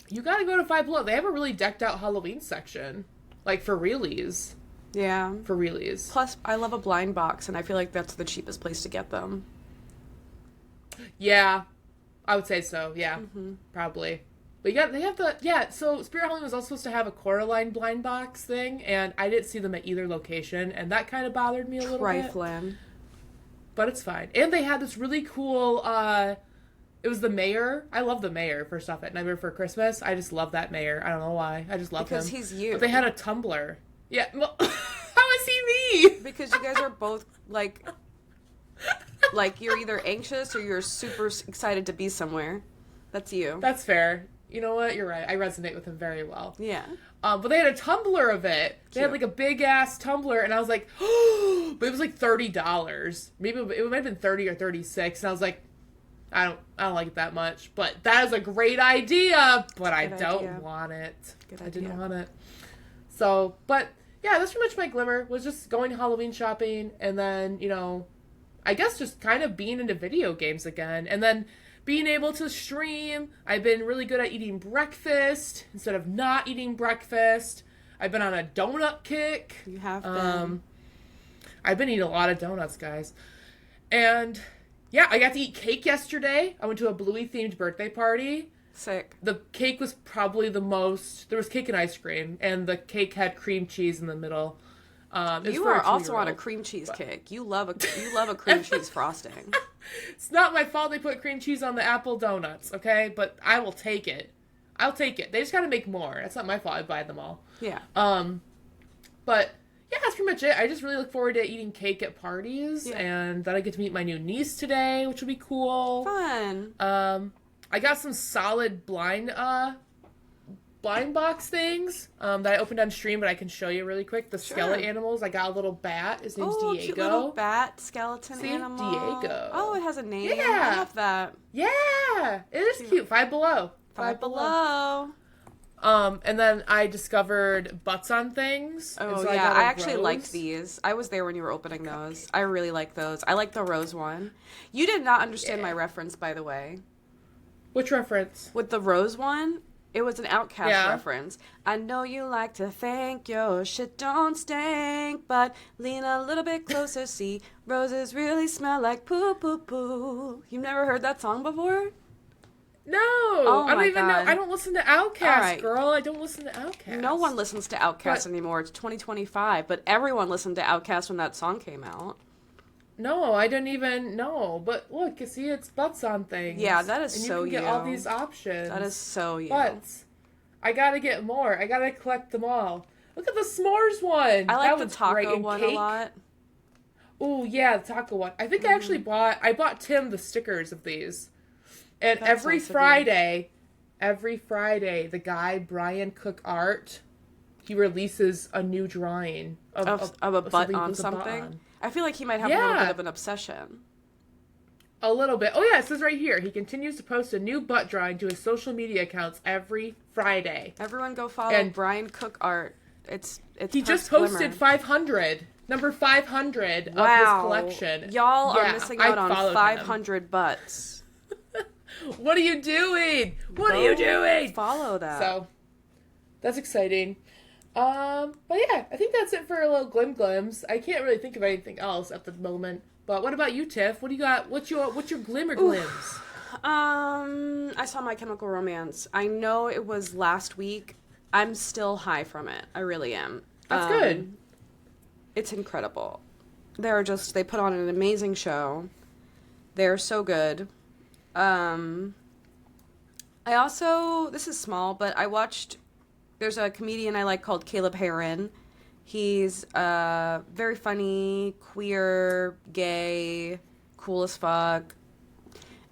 You gotta go to Five Below. They have a really decked out Halloween section, like for realies. Yeah. For realies. Plus, I love a blind box, and I feel like that's the cheapest place to get them. Yeah, I would say so. Yeah, probably. But so Spirit Halloween was also supposed to have a Coraline blind box thing, and I didn't see them at either location, and that kind of bothered me a little bit. But it's fine. And they had this really cool, it was the mayor. I love the mayor, first off, at Nightmare Before Christmas. I just love that mayor. I don't know why. I just love him. Because he's you. But they had a Tumblr. Yeah, well, how is he me? Because you guys are both, like you're either anxious or you're super excited to be somewhere. That's you. That's fair. You know what? You're right. I resonate with him very well. Yeah. But they had a Tumblr of it. They had like a big ass Tumblr, and I was like, oh, but it was like $30. Maybe it might have been 30 or 36, and I was like, I don't like it that much, but that is a great idea. But I don't want it. I didn't want it. So, but yeah, that's pretty much my glimmer, was just going Halloween shopping, and then, I guess just kind of being into video games again. And then being able to stream. I've been really good at eating breakfast instead of not eating breakfast. I've been on a donut kick. You have been. I've been eating a lot of donuts, guys. And yeah, I got to eat cake yesterday. I went to a Bluey themed birthday party. Sick. The cake was probably the most. There was cake and ice cream, and the cake had cream cheese in the middle. You are also on a cream cheese kick. You love a cream cheese frosting. It's not my fault they put cream cheese on the apple donuts, okay? But I will take it. I'll take it. They just gotta make more. That's not my fault. I buy them all. Yeah. But yeah, that's pretty much it. I just really look forward to eating cake at parties, and then I get to meet my new niece today, which will be cool. Fun. I got some solid blind box things that I opened on stream, but I can show you really quick. The skeleton animals. I got a little bat. His name's Diego. Cute little bat skeleton animal. Diego. Oh, it has a name. Yeah. I love that. Yeah, it is cute. Five Below. Five Below. And then I discovered butts on things. Oh, so yeah. I actually liked these. I was there when you were opening those. I really like those. I like the rose one. You did not understand my reference, by the way. Which reference? With the rose one, it was an Outcast reference. I know you like to think your shit don't stink, but lean a little bit closer, see, roses really smell like poo poo poo. You've never heard that song before? No, I don't even know. I don't listen to Outkast, girl. I don't listen to Outkast. No one listens to Outkast anymore. It's 2025, but everyone listened to Outkast when that song came out. No, I didn't even know. But look, you see, it's butts on things. Yeah, that is and so you. Can get all these options. That is so you. Butts. I gotta get more. I gotta collect them all. Look at the s'mores one. I like the taco one a lot. Oh yeah, the taco one. I think I actually bought Tim the stickers of these. And every Friday, the guy, Brian Cook Art, he releases a new drawing of a butt on something. I feel like he might have a little bit of an obsession. A little bit. Oh yeah, it says right here. He continues to post a new butt drawing to his social media accounts every Friday. Everyone go follow Brian Cook Art. He just posted 500. Number 500 of his collection. Y'all are missing out on 500 butts. What are you doing? What are you doing? Follow that. So, that's exciting. But yeah, I think that's it for a little glims. I can't really think of anything else at the moment. But what about you, Tiff? What do you got? What's your glimmer glims? I saw My Chemical Romance. I know it was last week. I'm still high from it. I really am. That's good. It's incredible. They put on an amazing show. They're so good. I also, this is small, but there's a comedian I like called Caleb Heron. He's very funny, queer, gay, cool as fuck.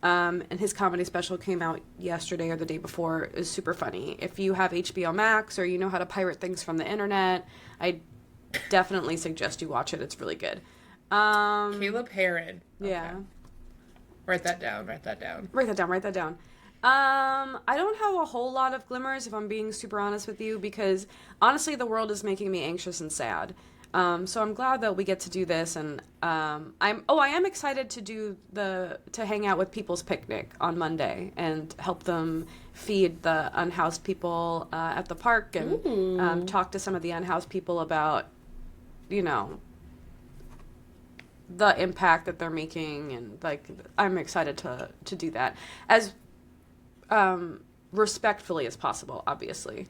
And his comedy special came out yesterday or the day before. It was super funny. If you have HBO Max or you know how to pirate things from the internet, I definitely suggest you watch it. It's really good. Caleb Heron. Okay. Yeah. Write that down. Write that down. I don't have a whole lot of glimmers, if I'm being super honest with you, because honestly, the world is making me anxious and sad. So I'm glad that we get to do this, and I am excited to hang out with People's Picnic on Monday and help them feed the unhoused people at the park and talk to some of the unhoused people about, the impact that they're making, and I'm excited to do that as respectfully as possible, obviously.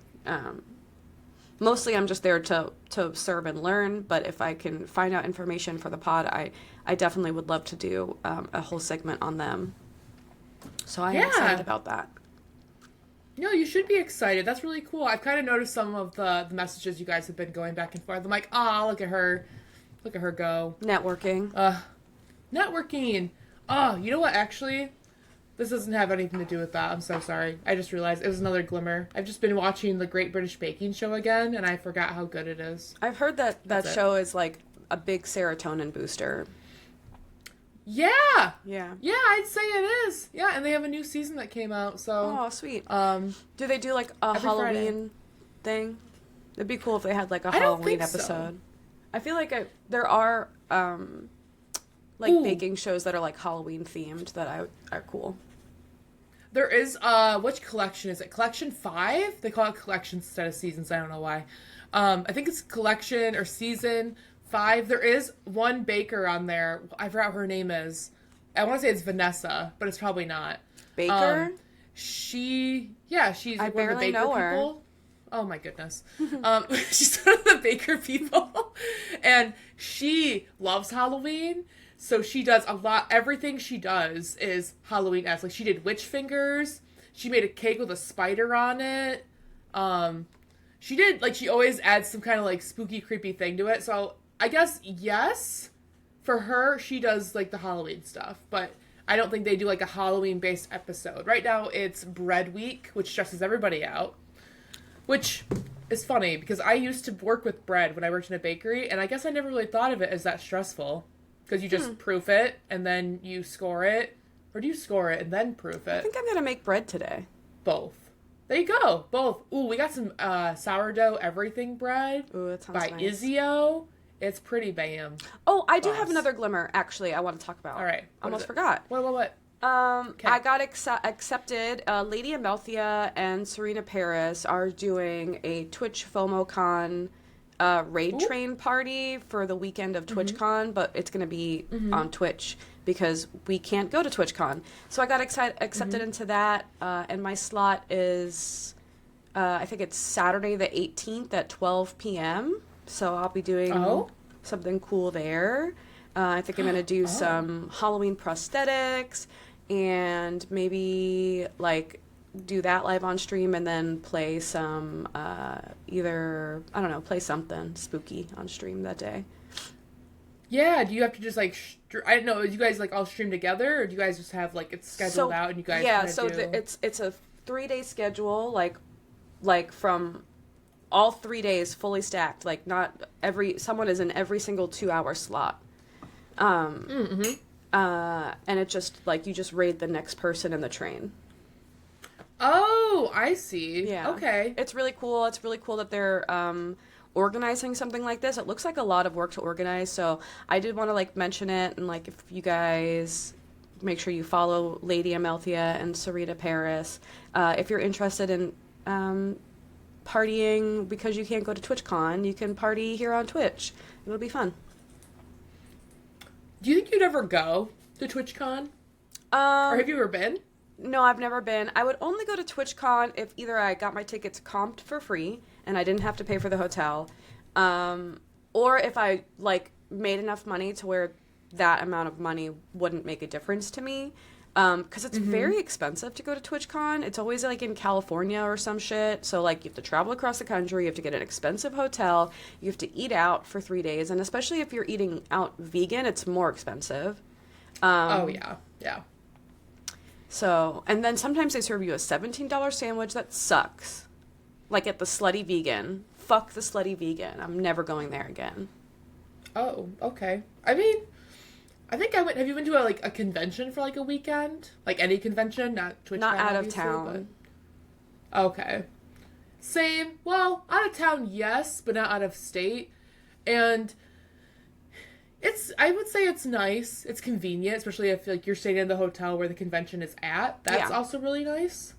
Mostly I'm just there to serve and learn, but if I can find out information for the pod, I definitely would love to do a whole segment on them. So I am excited about that. No, you should be excited. That's really cool. I've kind of noticed some of the messages you guys have been going back and forth. I'm like, look at her. Look at her go. Networking. Networking. Oh, you know what, actually? This doesn't have anything to do with that. I'm so sorry. I just realized it was another glimmer. I've just been watching the Great British Baking Show again, and I forgot how good it is. I've heard that show is like a big serotonin booster. Yeah. Yeah. Yeah, I'd say it is. Yeah, and they have a new season that came out, so. Oh, sweet. Do they do like a Halloween thing? It'd be cool if they had like a Halloween episode. So. I feel like there are like Ooh. baking shows that are like Halloween themed that are cool. There is which collection is it? Collection 5? They call it collections instead of seasons. I don't know why. I think it's collection or season 5. There is one baker on there. I forgot what her name is. I want to say it's Vanessa, but it's probably not. Baker? She's I one of the barely baker know her. people. Oh my goodness. She's one of the baker people. And she loves Halloween. So she does a lot. Everything she does is Halloween-esque. Like, she did witch fingers. She made a cake with a spider on it. She did, like, she always adds some kind of, like, spooky, creepy thing to it. So I guess, yes, for her, she does, like, the Halloween stuff. But I don't think they do, like, a Halloween-based episode. Right now, it's Bread Week, which stresses everybody out. Which is funny, because I used to work with bread when I worked in a bakery, and I guess I never really thought of it as that stressful. Because you just proof it, and then you score it. Or do you score it and then proof it? I think I'm going to make bread today. Both. There you go. Both. Ooh, we got some sourdough everything bread. Ooh, that sounds by nice. Izio. It's pretty bam. Oh, I do Boss. have another glimmer, actually, I want to talk about. All right. Almost forgot. What? I got accepted. Lady Amelthea and Serena Paris are doing a Twitch FOMOCon raid train party for the weekend of TwitchCon, but it's going to be on Twitch because we can't go to TwitchCon. So I got accepted into that, and my slot is, I think it's Saturday the 18th at 12 p.m. So I'll be doing something cool there. I think I'm going to do some Halloween prosthetics and maybe, like, do that live on stream and then play some play something spooky on stream that day. Yeah, do you have to just like I don't know, do you guys like all stream together, or do you guys just have like it's scheduled out and you guys it's a 3-day schedule, like from all 3 days fully stacked, like not someone is in every single 2-hour slot. And it just like you just raid the next person in the train. Oh, I see. Yeah. Okay. It's really cool. It's really cool that they're organizing something like this. It looks like a lot of work to organize, so I did want to like mention it, and like if you guys make sure you follow Lady Amelthea and Serena Paris. If you're interested in partying because you can't go to TwitchCon, you can party here on Twitch. It'll be fun. Do you think you'd ever go to TwitchCon? Or have you ever been? No, I've never been. I would only go to TwitchCon if either I got my tickets comped for free and I didn't have to pay for the hotel, or if I like made enough money to where that amount of money wouldn't make a difference to me. Because it's very expensive to go to TwitchCon. It's always like in California or some shit. So like you have to travel across the country. You have to get an expensive hotel. You have to eat out for 3 days, and especially if you're eating out vegan, it's more expensive. Oh yeah. So, and then sometimes they serve you a $17 sandwich that sucks. Like at the Slutty Vegan. Fuck the Slutty Vegan. I'm never going there again. Oh, okay. I mean, I think I went. Have you been to a convention for like a weekend? Like any convention, not TwitchCon? Not out of town. But... Okay. Same. Well, out of town, yes, but not out of state. And I would say it's nice. It's convenient, especially if like you're staying in the hotel where the convention is at. That's also really nice.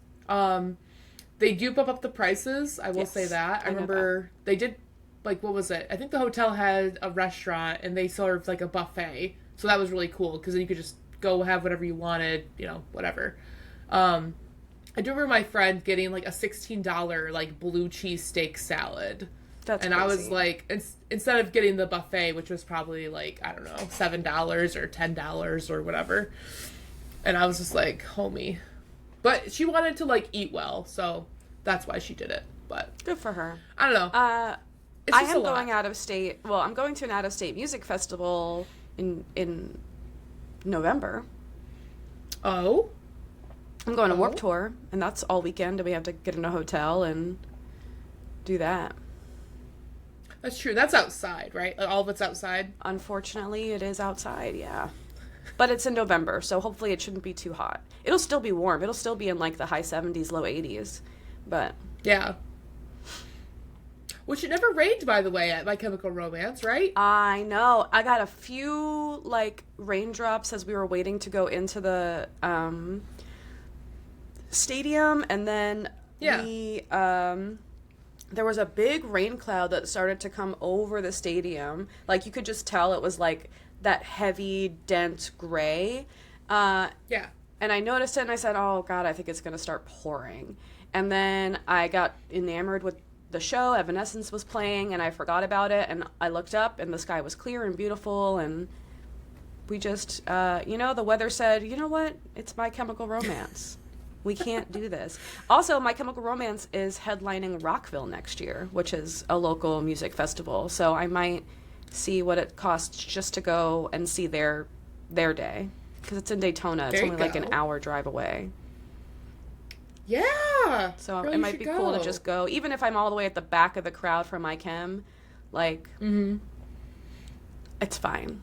They do bump up the prices. I will say that. I remember they did, like, what was it? I think the hotel had a restaurant and they served like a buffet. So that was really cool because then you could just go have whatever you wanted, whatever. I do remember my friend getting like a $16 like blue cheese steak salad. That's and crazy. I was like, instead of getting the buffet, which was probably like, I don't know, $7 or $10 or whatever. And I was just like, homie. But she wanted to like eat well, so that's why she did it. But good for her. I don't know. I am going out of state. Well, I'm going to an out of state music festival in November. Oh? I'm going to Warped Tour, and that's all weekend, and we have to get in a hotel and do that. That's true. That's outside, right? Like, all of it's outside? Unfortunately, it is outside, yeah. But it's in November, so hopefully it shouldn't be too hot. It'll still be warm. It'll still be in, like, the high 70s, low 80s. But... yeah. Which it never rained, by the way, at My Chemical Romance, right? I know. I got a few, like, raindrops as we were waiting to go into the stadium, and then there was a big rain cloud that started to come over the stadium. Like, you could just tell it was, like, that heavy, dense gray. And I noticed it, and I said, oh, God, I think it's going to start pouring. And then I got enamored with the show. Evanescence was playing, and I forgot about it. And I looked up, and the sky was clear and beautiful. And we just, the weather said, you know what? It's My Chemical Romance. We can't do this. Also, My Chemical Romance is headlining Rockville next year, which is a local music festival. So I might see what it costs just to go and see their day. Because it's in Daytona. It's only like an hour drive away. Yeah. So it might be cool to just go. Even if I'm all the way at the back of the crowd for My Chem, like, it's fine.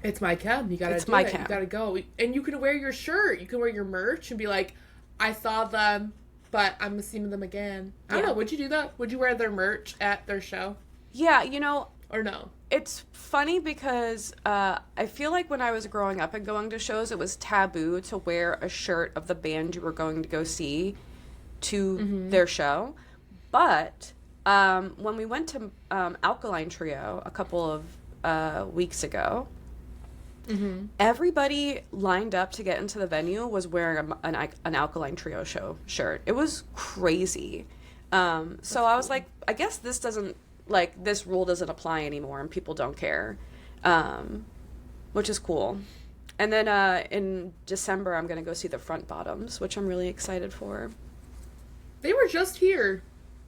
It's My Chem. You gotta do it. You gotta go. And you can wear your shirt. You can wear your merch and be like, I saw them, but I'm seeing them again. I don't know. Would you do that? Would you wear their merch at their show? Yeah, Or no? It's funny because I feel like when I was growing up and going to shows, it was taboo to wear a shirt of the band you were going to go see to their show. But when we went to Alkaline Trio a couple of weeks ago, everybody lined up to get into the venue was wearing an Alkaline Trio show shirt. It was crazy. So I was like, I guess this rule doesn't apply anymore and people don't care, which is cool. And then in December, I'm going to go see the Front Bottoms, which I'm really excited for. They were just here.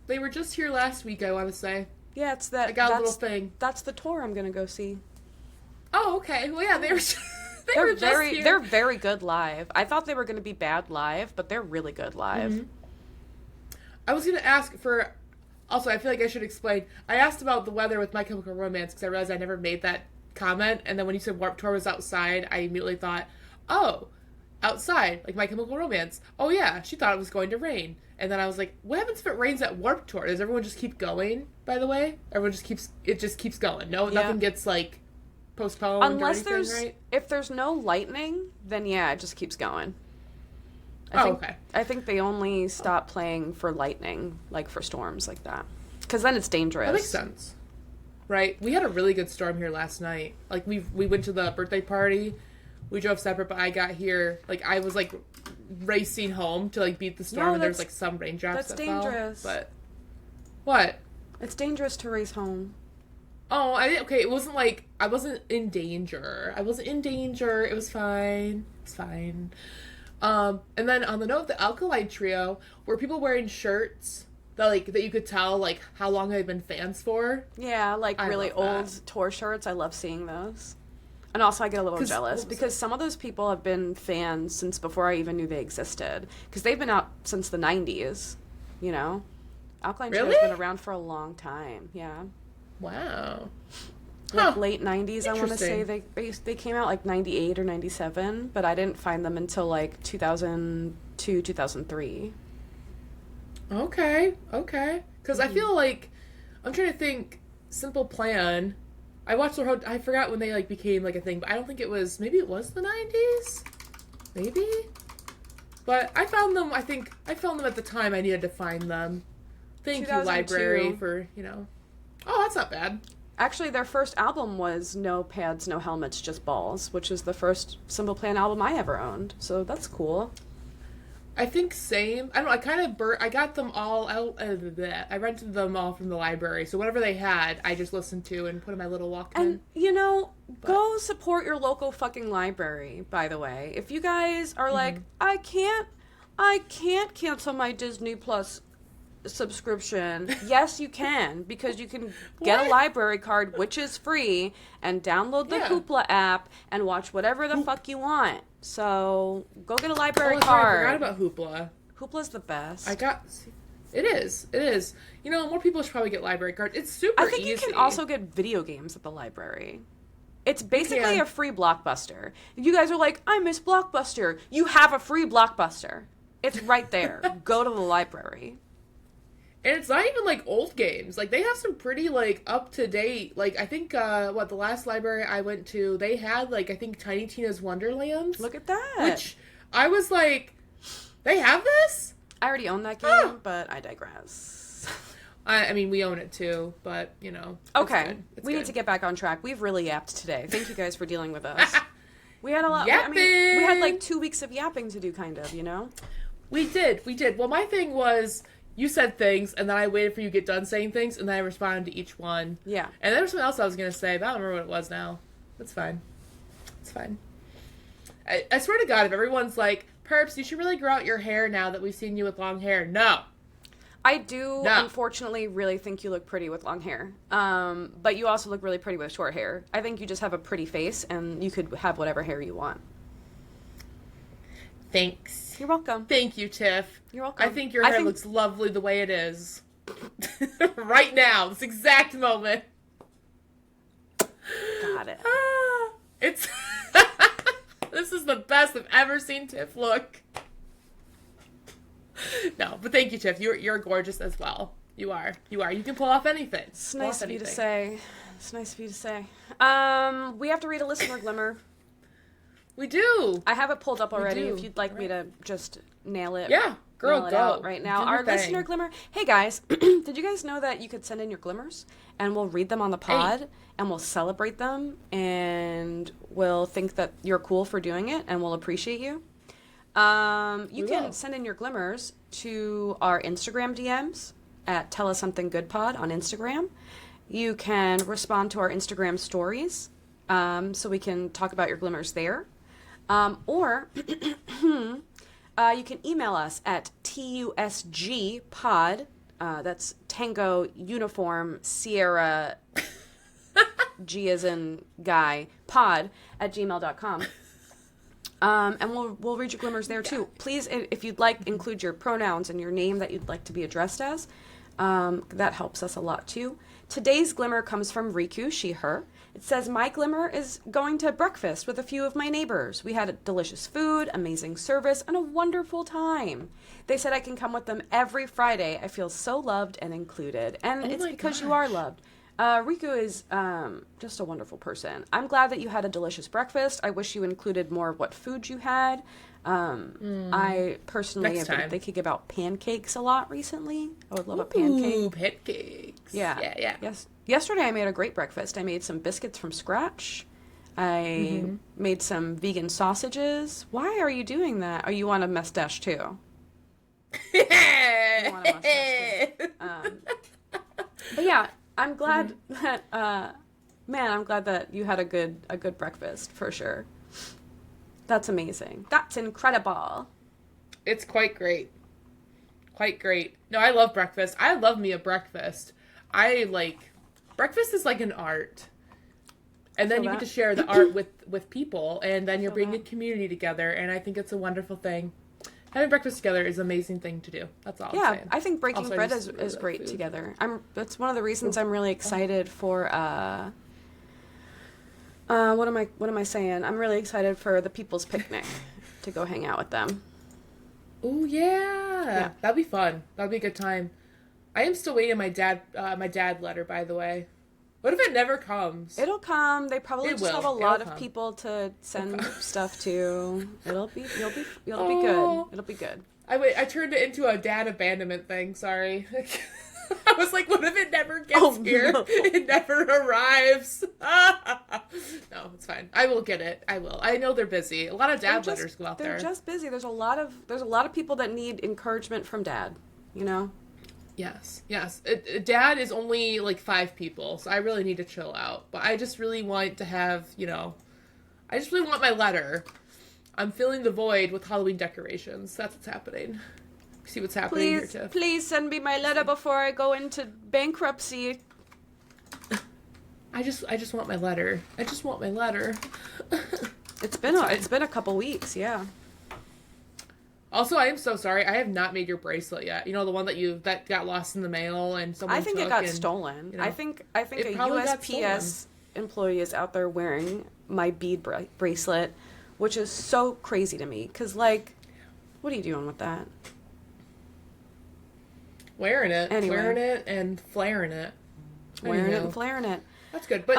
They were just here last week, I want to say. Yeah, it's that. I got a little thing. That's the tour I'm going to go see. Oh, okay. Well, yeah, they were just here. They're very good live. I thought they were going to be bad live, but they're really good live. I was going to ask for... Also, I feel like I should explain. I asked about the weather with My Chemical Romance because I realized I never made that comment. And then when you said Warped Tour was outside, I immediately thought, oh, outside, like My Chemical Romance. Oh, yeah, she thought it was going to rain. And then I was like, what happens if it rains at Warped Tour? Does everyone just keep going, by the way? It just keeps going. No, nothing gets, like, postponed Unless or anything, right? If there's no lightning, then yeah, it just keeps going. Okay. I think they only stop playing for lightning, like for storms like that. Because then it's dangerous. That makes sense. Right. We had a really good storm here last night. Like, we went to the birthday party. We drove separate, but I got here, like, I was, like, racing home to, like, beat the storm, and there was, like, some raindrops that dangerous. Fell. But, what? It's dangerous to race home. Oh, okay, it wasn't, like, I wasn't in danger. It was fine. It's fine. And then on the note of the Alkaline Trio, were people wearing shirts that you could tell, like, how long they've been fans for? Yeah, like really old tour shirts. I love seeing those. And also I get a little jealous because some of those people have been fans since before I even knew they existed. Because they've been out since the 90s, you know? Alkaline Trio's been around for a long time, yeah. Wow. Like late 90s, I want to say. They came out like 98 or 97, but I didn't find them until like 2002, 2003. Okay. Because I feel like, I'm trying to think, Simple Plan, I watched the whole, I forgot when they like became like a thing, but I don't think maybe it was the 90s? Maybe? But I found them at the time I needed to find them. Thank you, library, for, Oh, that's not bad. Actually, their first album was No Pads, No Helmets, Just Balls, which is the first Simple Plan album I ever owned. So that's cool. I think same. I don't know, I got them all out of that. I rented them all from the library. So whatever they had, I just listened to and put in my little Walkman. And, go support your local fucking library, by the way. If you guys are like, I can't cancel my Disney Plus subscription. Yes, you can, because you can get a library card, which is free, and download the Hoopla app and watch whatever the fuck you want. So go get a library card. I forgot about Hoopla. Hoopla's the best. It is. More people should probably get library cards. It's super easy. I think you can also get video games at the library. It's basically a free Blockbuster. You guys are like, I miss Blockbuster. You have a free Blockbuster. It's right there. Go to the library. And it's not even, like, old games. Like, they have some pretty, like, up-to-date... Like, I think, the last library I went to, they had, like, I think Tiny Tina's Wonderlands. Look at that. Which, I was like, they have this? I already own that game, but I digress. I mean, we own it, too, but, you know. Okay, we need to get back on track. We've really yapped today. Thank you guys for dealing with us. We had a lot... Yapping! I mean, we had, like, 2 weeks of yapping to do, kind of, you know? We did. Well, my thing was... You said things, and then I waited for you to get done saying things, and then I responded to each one. Yeah. And there was something else I was going to say, but I don't remember what it was now. It's fine. It's fine. I swear to God, if everyone's like, Purps, you should really grow out your hair now that we've seen you with long hair. No. I do, unfortunately, really think you look pretty with long hair. But you also look really pretty with short hair. I think you just have a pretty face, and you could have whatever hair you want. Thanks. You're welcome. Thank you, Tiff. You're welcome. I think your hair looks lovely the way it is. Right now, this exact moment. Got it. It's... This is the best I've ever seen Tiff look. No, but thank you, Tiff. You're gorgeous as well. You are. You can pull off anything. It's nice of you to say. We have to read a listener glimmer. We do. I have it pulled up already. If you'd like me to just nail it. Yeah, girl, nail it go out right now. Our listener glimmer. Hey guys, did you guys know that you could send in your glimmers and we'll read them on the pod and we'll celebrate them and we'll think that you're cool for doing it and we'll appreciate you. You can send in your glimmers to our Instagram DMs at Tell Us Something Good Pod on Instagram. You can respond to our Instagram stories so we can talk about your glimmers there. Or you can email us at TUSGpod, that's Tango Uniform Sierra G as in guy, pod at gmail.com. And we'll read your glimmers there too. Please, if you'd like, include your pronouns and your name that you'd like to be addressed as. That helps us a lot too. Today's glimmer comes from Riku, she, her. It says, my glimmer is going to breakfast with a few of my neighbors. We had delicious food, amazing service, and a wonderful time. They said I can come with them every Friday. I feel so loved and included. And it's because you are loved. Riku is just a wonderful person. I'm glad that you had a delicious breakfast. I wish you included more of what food you had. I personally have been thinking about pancakes a lot recently. I would love a pancake. Ooh, pancakes. Yeah. Yes. Yesterday I made a great breakfast. I made some biscuits from scratch. I made some vegan sausages. Why are you doing that? Oh, you want a mustache too? You want a mustache too. But yeah, I'm glad that I'm glad that you had a good breakfast for sure. That's amazing. That's incredible. It's quite great. Quite great. No, I love breakfast. I love me a breakfast. Breakfast is like an art. And then you get to share the art with people, and then you're bringing a community together, and I think it's a wonderful thing. Having breakfast together is an amazing thing to do. That's all I'm saying. Yeah, I think breaking bread is great together. That's one of the reasons I'm really excited for what am I saying? I'm really excited for the People's Picnic to go hang out with them. Oh yeah. That'd be fun. That'd be a good time. I am still waiting on my dad letter, by the way. What if it never comes? It'll come. They probably just have a lot of people to send stuff to. You'll be good. It'll be good. I turned it into a dad abandonment thing. Sorry. I was like, what if it never gets here? No. It never arrives. No, it's fine. I will get it. I will. I know they're busy. A lot of dad letters go out there. They're just busy. There's a lot of people that need encouragement from dad, you know? Yes. Dad is only like 5 people, so I really need to chill out. But I just really want to have, I just really want my letter. I'm filling the void with Halloween decorations. That's what's happening. See what's happening here, Tiff. Please send me my letter before I go into bankruptcy. I just want my letter. I just want my letter. It's been a couple weeks, yeah. Also, I am so sorry. I have not made your bracelet yet. You know, the one that got lost in the mail and someone I think it got stolen. I think a USPS employee is out there wearing my bead bracelet, which is so crazy to me. Because, what are you doing with that? Wearing it. Anyway. Wearing it and flaring it. Wearing it and flaring it. That's good. But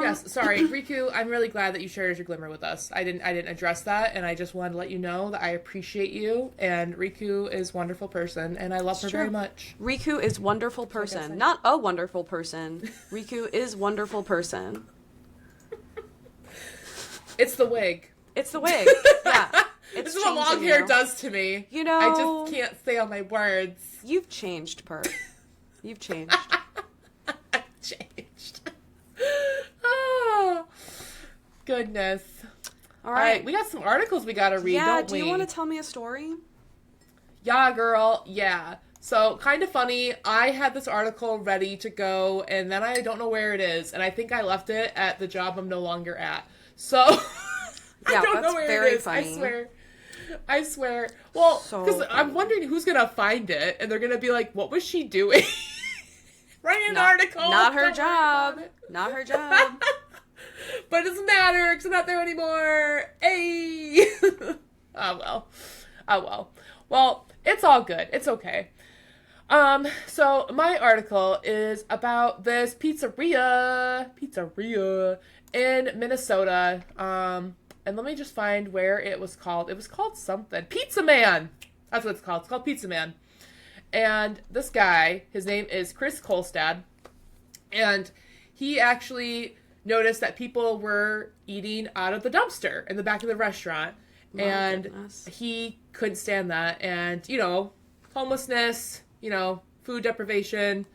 yes, sorry, Riku, I'm really glad that you shared your glimmer with us. I didn't address that, and I just wanted to let you know that I appreciate you, and Riku is a wonderful person, and I love her very much. Riku is wonderful person. Not a wonderful person. Riku is wonderful person. It's the wig. It's the wig. Yeah. This is what long hair does to me. You know, I just can't say all my words. You've changed, Purp. You've changed. I've changed. Oh, goodness. All right. We got some articles we gotta read, don't we? Do you want to tell me a story? Yeah, girl. Yeah. So, kind of funny. I had this article ready to go, and then I don't know where it is, and I think I left it at the job I'm no longer at. So, I don't know where it is. Funny. I swear. Well, because I'm wondering who's gonna find it, and they're gonna be like, "What was she doing?" Write an article. Not her job. Not her job. But it doesn't matter because I'm not there anymore. Hey. Oh well. Well, it's all good. It's okay. So my article is about this pizzeria in Minnesota. And let me just find where it was called. It was called something. Pizza Man. That's what it's called. It's called Pizza Man. And this guy, his name is Chris Kolstad, and he actually noticed that people were eating out of the dumpster in the back of the restaurant. Goodness. He couldn't stand that. And, homelessness, food deprivation,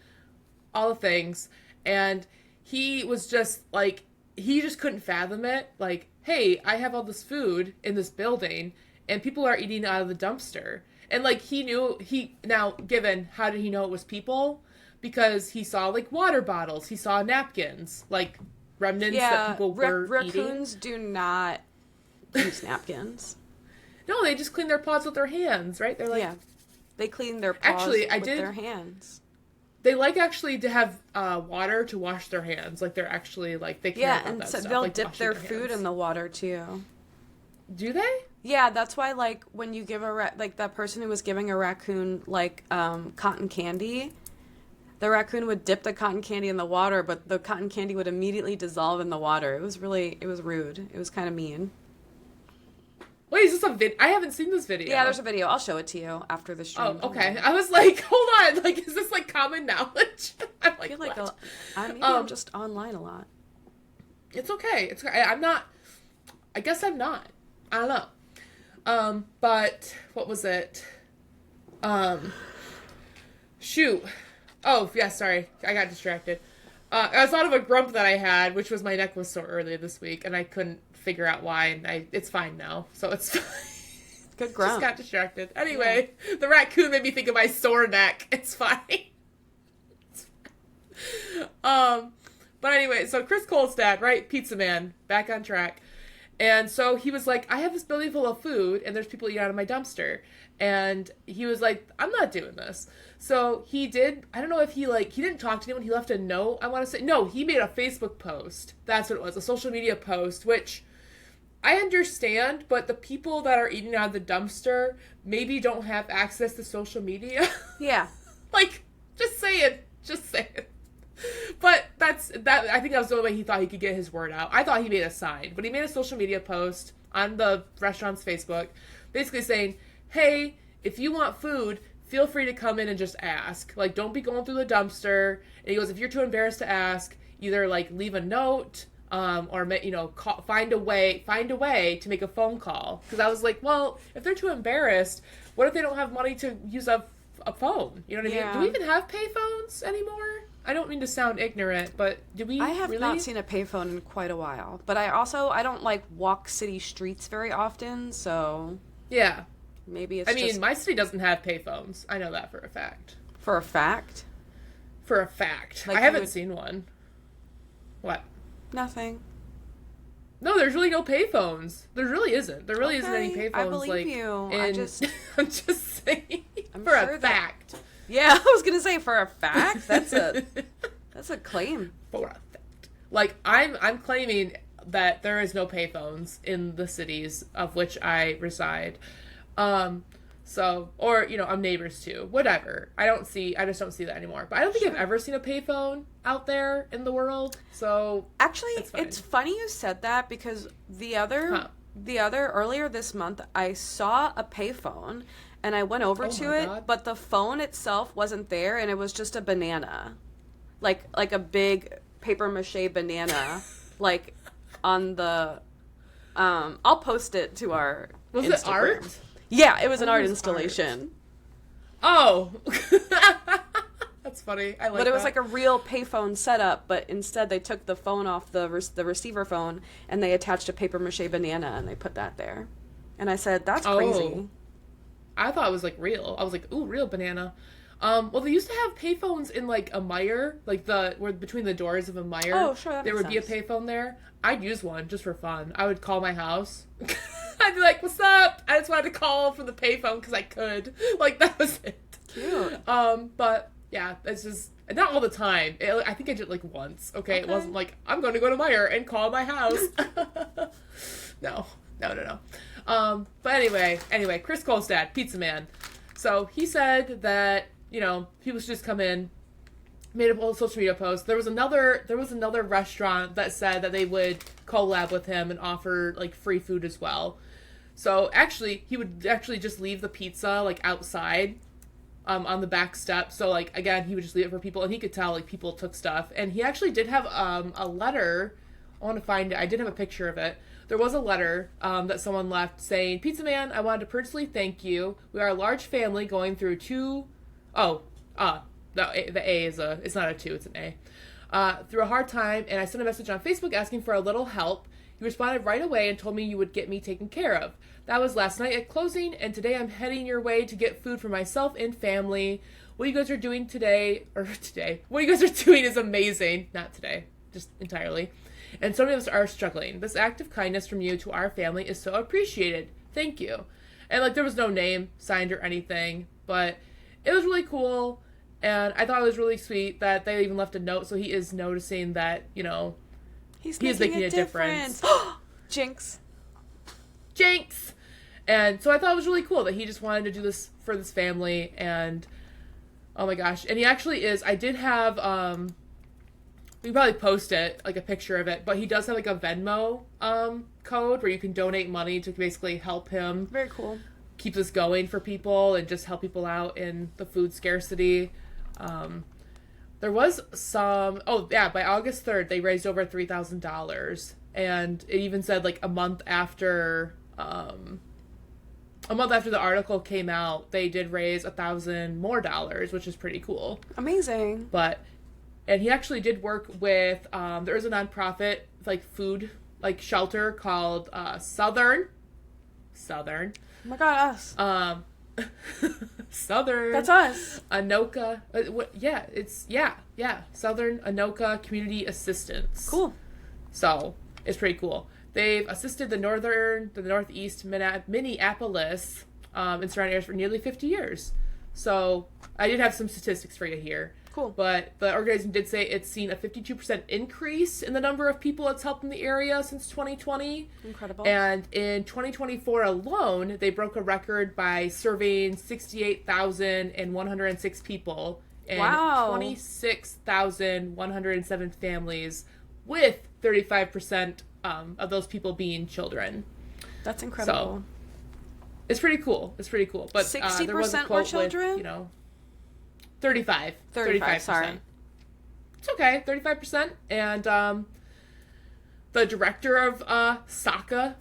all the things. And he was just like, he just couldn't fathom it. Like, hey, I have all this food in this building and people are eating out of the dumpster. And like how did he know it was people? Because he saw like water bottles, he saw napkins, like remnants that people were eating. Raccoons do not use napkins. No, they just clean their paws with their hands, right? They're like, they clean their paws with their hands. They like actually to have water to wash their hands. Like they're actually like they care about that stuff. They'll like dip their food in the water too. Do they? Yeah, that's why like when you give that person who was giving a raccoon like cotton candy, the raccoon would dip the cotton candy in the water, but the cotton candy would immediately dissolve in the water. It was rude. It was kind of mean. Wait, is this a vid? I haven't seen this video. Yeah, there's a video. I'll show it to you after the stream. Oh, okay. I was like, hold on. Like, is this like common knowledge? I'm like, I'm just online a lot. It's okay. It's okay. I'm not. I guess I'm not. I don't know. But what was it? Shoot. Oh, yeah. Sorry, I got distracted. I thought of a grump that I had, which was my neck was sore earlier this week, and I couldn't figure out why, and it's fine now, so it's fine. Good grump. Just got distracted. Anyway, The raccoon made me think of my sore neck. It's fine. But anyway, so Chris Kolstad, right? Pizza Man, back on track. And so he was like, I have this building full of food, and there's people eating out of my dumpster. And he was like, I'm not doing this. So he did, I don't know if he didn't talk to anyone, he left a note, I want to say. No, he made a Facebook post. That's what it was, a social media post, which I understand, but the people that are eating out of the dumpster maybe don't have access to social media. Yeah. Like, just say it. But I think that was the only way he thought he could get his word out. I thought he made a sign, but he made a social media post on the restaurant's Facebook, basically saying, hey, if you want food, feel free to come in and just ask. Like, don't be going through the dumpster. And he goes, if you're too embarrassed to ask, either like leave a note, or find a way to make a phone call. Because I was like, well, if they're too embarrassed, what if they don't have money to use a phone? You know what I mean? Do we even have payphones anymore? I don't mean to sound ignorant, but do we? I have not seen a payphone in quite a while. But I don't like walk city streets very often, so yeah. Maybe it's my city doesn't have payphones. I know that for a fact. For a fact? For a fact. Like I haven't seen one. What? Nothing. No, there's really no payphones. There really isn't. There really isn't any payphones. I believe you. I'm just saying. For a fact. Yeah, I was gonna say for a fact. That's a claim. For a fact. Like I'm claiming that there is no payphones in the cities of which I reside. So, or, I'm neighbors too. Whatever. I just don't see that anymore. But I don't think I've ever seen a payphone out there in the world. So, actually, it's funny you said that because the other earlier this month, I saw a payphone and I went over to it, God. But the phone itself wasn't there and it was just a banana. Like a big paper mache banana, like on the, I'll post it to our Was Instagram. It art? Yeah, it was an art installation. Art. Oh. That's funny. I like that. But it was like a real payphone setup, but instead they took the phone off the receiver phone and they attached a paper mache banana and they put that there. And I said, that's crazy. I thought it was like real. I was like, ooh, real banana. Well, they used to have payphones in like a Meijer, like where between the doors of a Meijer. Oh, sure, that there makes would sense. be a payphone there. I'd use one just for fun. I would call my house. I'd be like, "What's up?" I just wanted to call from the payphone because I could. Like that was it. Cute. But yeah, it's just not all the time. I think I did it like once. Okay, it wasn't like I'm going to go to Meijer and call my house. No. But anyway, Chris Kolstad, Pizza Man. So he said that people should just come in. Made a whole social media post. There was another restaurant that said that they would collab with him and offer like free food as well. So actually, he would actually just leave the pizza like outside, on the back step. So like again, he would just leave it for people, and he could tell like people took stuff. And he actually did have a letter. I want to find it. I did have a picture of it. There was a letter that someone left saying, "Pizza Man, I wanted to personally thank you. We are a large family going through the A it's not a 2, it's an A. Through a hard time, and I sent a message on Facebook asking for a little help. You responded right away and told me you would get me taken care of. That was last night at closing, and today I'm heading your way to get food for myself and family. What you guys are doing what you guys are doing is amazing. Not today, just entirely. And so many of us are struggling. This act of kindness from you to our family is so appreciated. Thank you." And like there was no name signed or anything, but it was really cool. And I thought it was really sweet that they even left a note, so he is noticing that, he's making a difference. Jinx. And so I thought it was really cool that he just wanted to do this for this family, and oh my gosh. And he actually is, I did have, we can probably post it, like a picture of it, but he does have like a Venmo code where you can donate money to basically help him. Very cool. Keep this going for people and just help people out in the food scarcity. There was by August 3rd, they raised over $3,000, and it even said like a month after the article came out, they did raise $1,000 more, which is pretty cool. Amazing. And he actually did work with, there is a nonprofit, like food, like shelter called, Southern. Oh my God, us. Southern. That's us. Anoka. Southern Anoka Community Assistance. Cool. So, it's pretty cool. They've assisted the northeast Minneapolis, and surrounding areas for nearly 50 years. So, I did have some statistics for you here. Cool. But the organization did say it's seen a 52% increase in the number of people it's helped in the area since 2020. Incredible. And in 2024 alone, they broke a record by serving 68,106 people and 26,107 families, with 35% of those people being children. That's incredible. So, it's pretty cool. But 60% were children? With, 35, sorry. It's okay, 35%. And the director of Stache,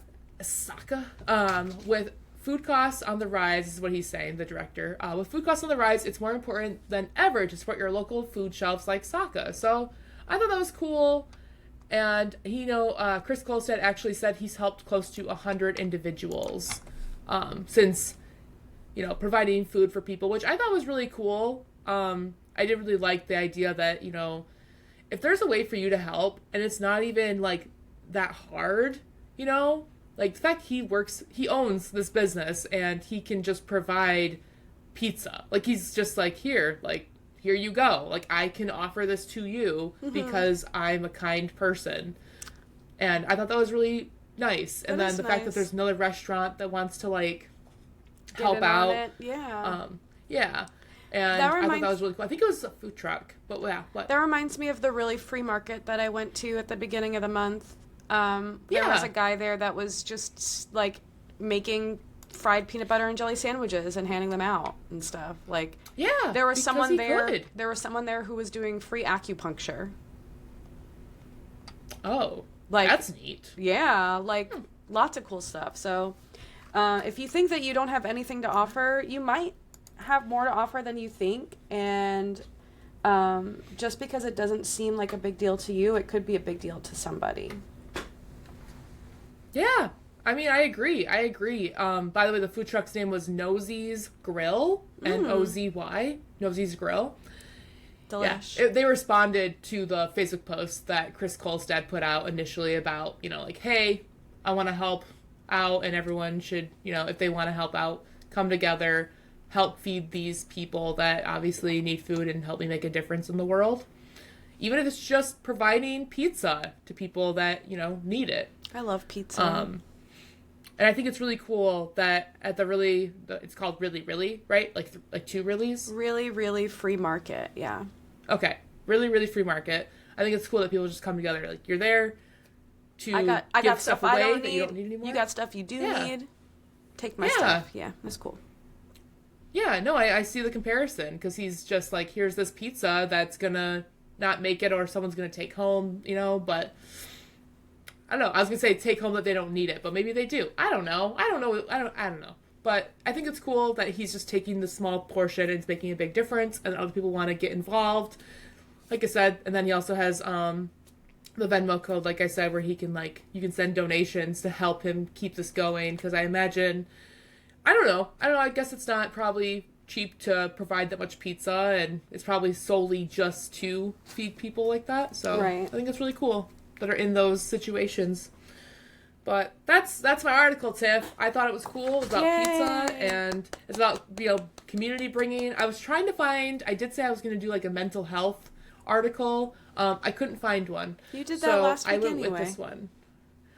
with food costs on the rise, this is what he's saying, the director. With food costs on the rise, it's more important than ever to support your local food shelves like Stache. So I thought that was cool. And Chris Kolstad actually said he's helped close to 100 individuals since, providing food for people, which I thought was really cool. I did really like the idea that, if there's a way for you to help and it's not even like that hard, like the fact he owns this business and he can just provide pizza. Like he's just like, here you go. Like I can offer this to you because I'm a kind person. And I thought that was really nice. And then the fact that there's another restaurant that wants to like help in out. on it. Yeah. Yeah. And I thought that was really cool. I think it was a food truck, but yeah. What? That reminds me of the really free market that I went to at the beginning of the month. There was a guy there that was just like making fried peanut butter and jelly sandwiches and handing them out and stuff. Like, yeah, there was someone there. Could. There was someone there who was doing free acupuncture. Oh, like that's neat. Yeah, like lots of cool stuff. So, if you think that you don't have anything to offer, you might have more to offer than you think, and just because it doesn't seem like a big deal to you, it could be a big deal to somebody. Yeah, I mean, I agree. By the way, the food truck's name was Nosy's Grill, Nozy, Nosy's Grill. Delish. Yeah, they responded to the Facebook post that Chris Kolstad put out initially about, like, hey, I want to help out, and everyone should, if they want to help out, come together, help feed these people that obviously need food and help me make a difference in the world. Even if it's just providing pizza to people that, need it. I love pizza. And I think it's really cool that at it's called Really Really, right? Like two Reallys? Really, really free market, yeah. Okay. Really, really free market. I think it's cool that people just come together. Like, you're there to I got give stuff away I don't that need. you don't need anymore. You got stuff you do need. Take my Yeah. stuff. Yeah, that's cool. Yeah, no, I see the comparison, because he's just like, here's this pizza that's gonna not make it, or someone's gonna take home, but I don't know. I was gonna say take home that they don't need it, but maybe they do. I don't know. I don't know. But I think it's cool that he's just taking the small portion and it's making a big difference, and other people want to get involved. Like I said, and then he also has the Venmo code, like I said, where he can you can send donations to help him keep this going. Because I imagine, I don't know. I guess it's not probably cheap to provide that much pizza, and it's probably solely just to feed people like that. So right. I think it's really cool that are in those situations. But that's my article, Tiff. I thought it was cool. It was about pizza, and it's about community bringing. I was trying to find. I did say I was going to do a mental health article. I couldn't find one. You did that last week I went anyway. with this one.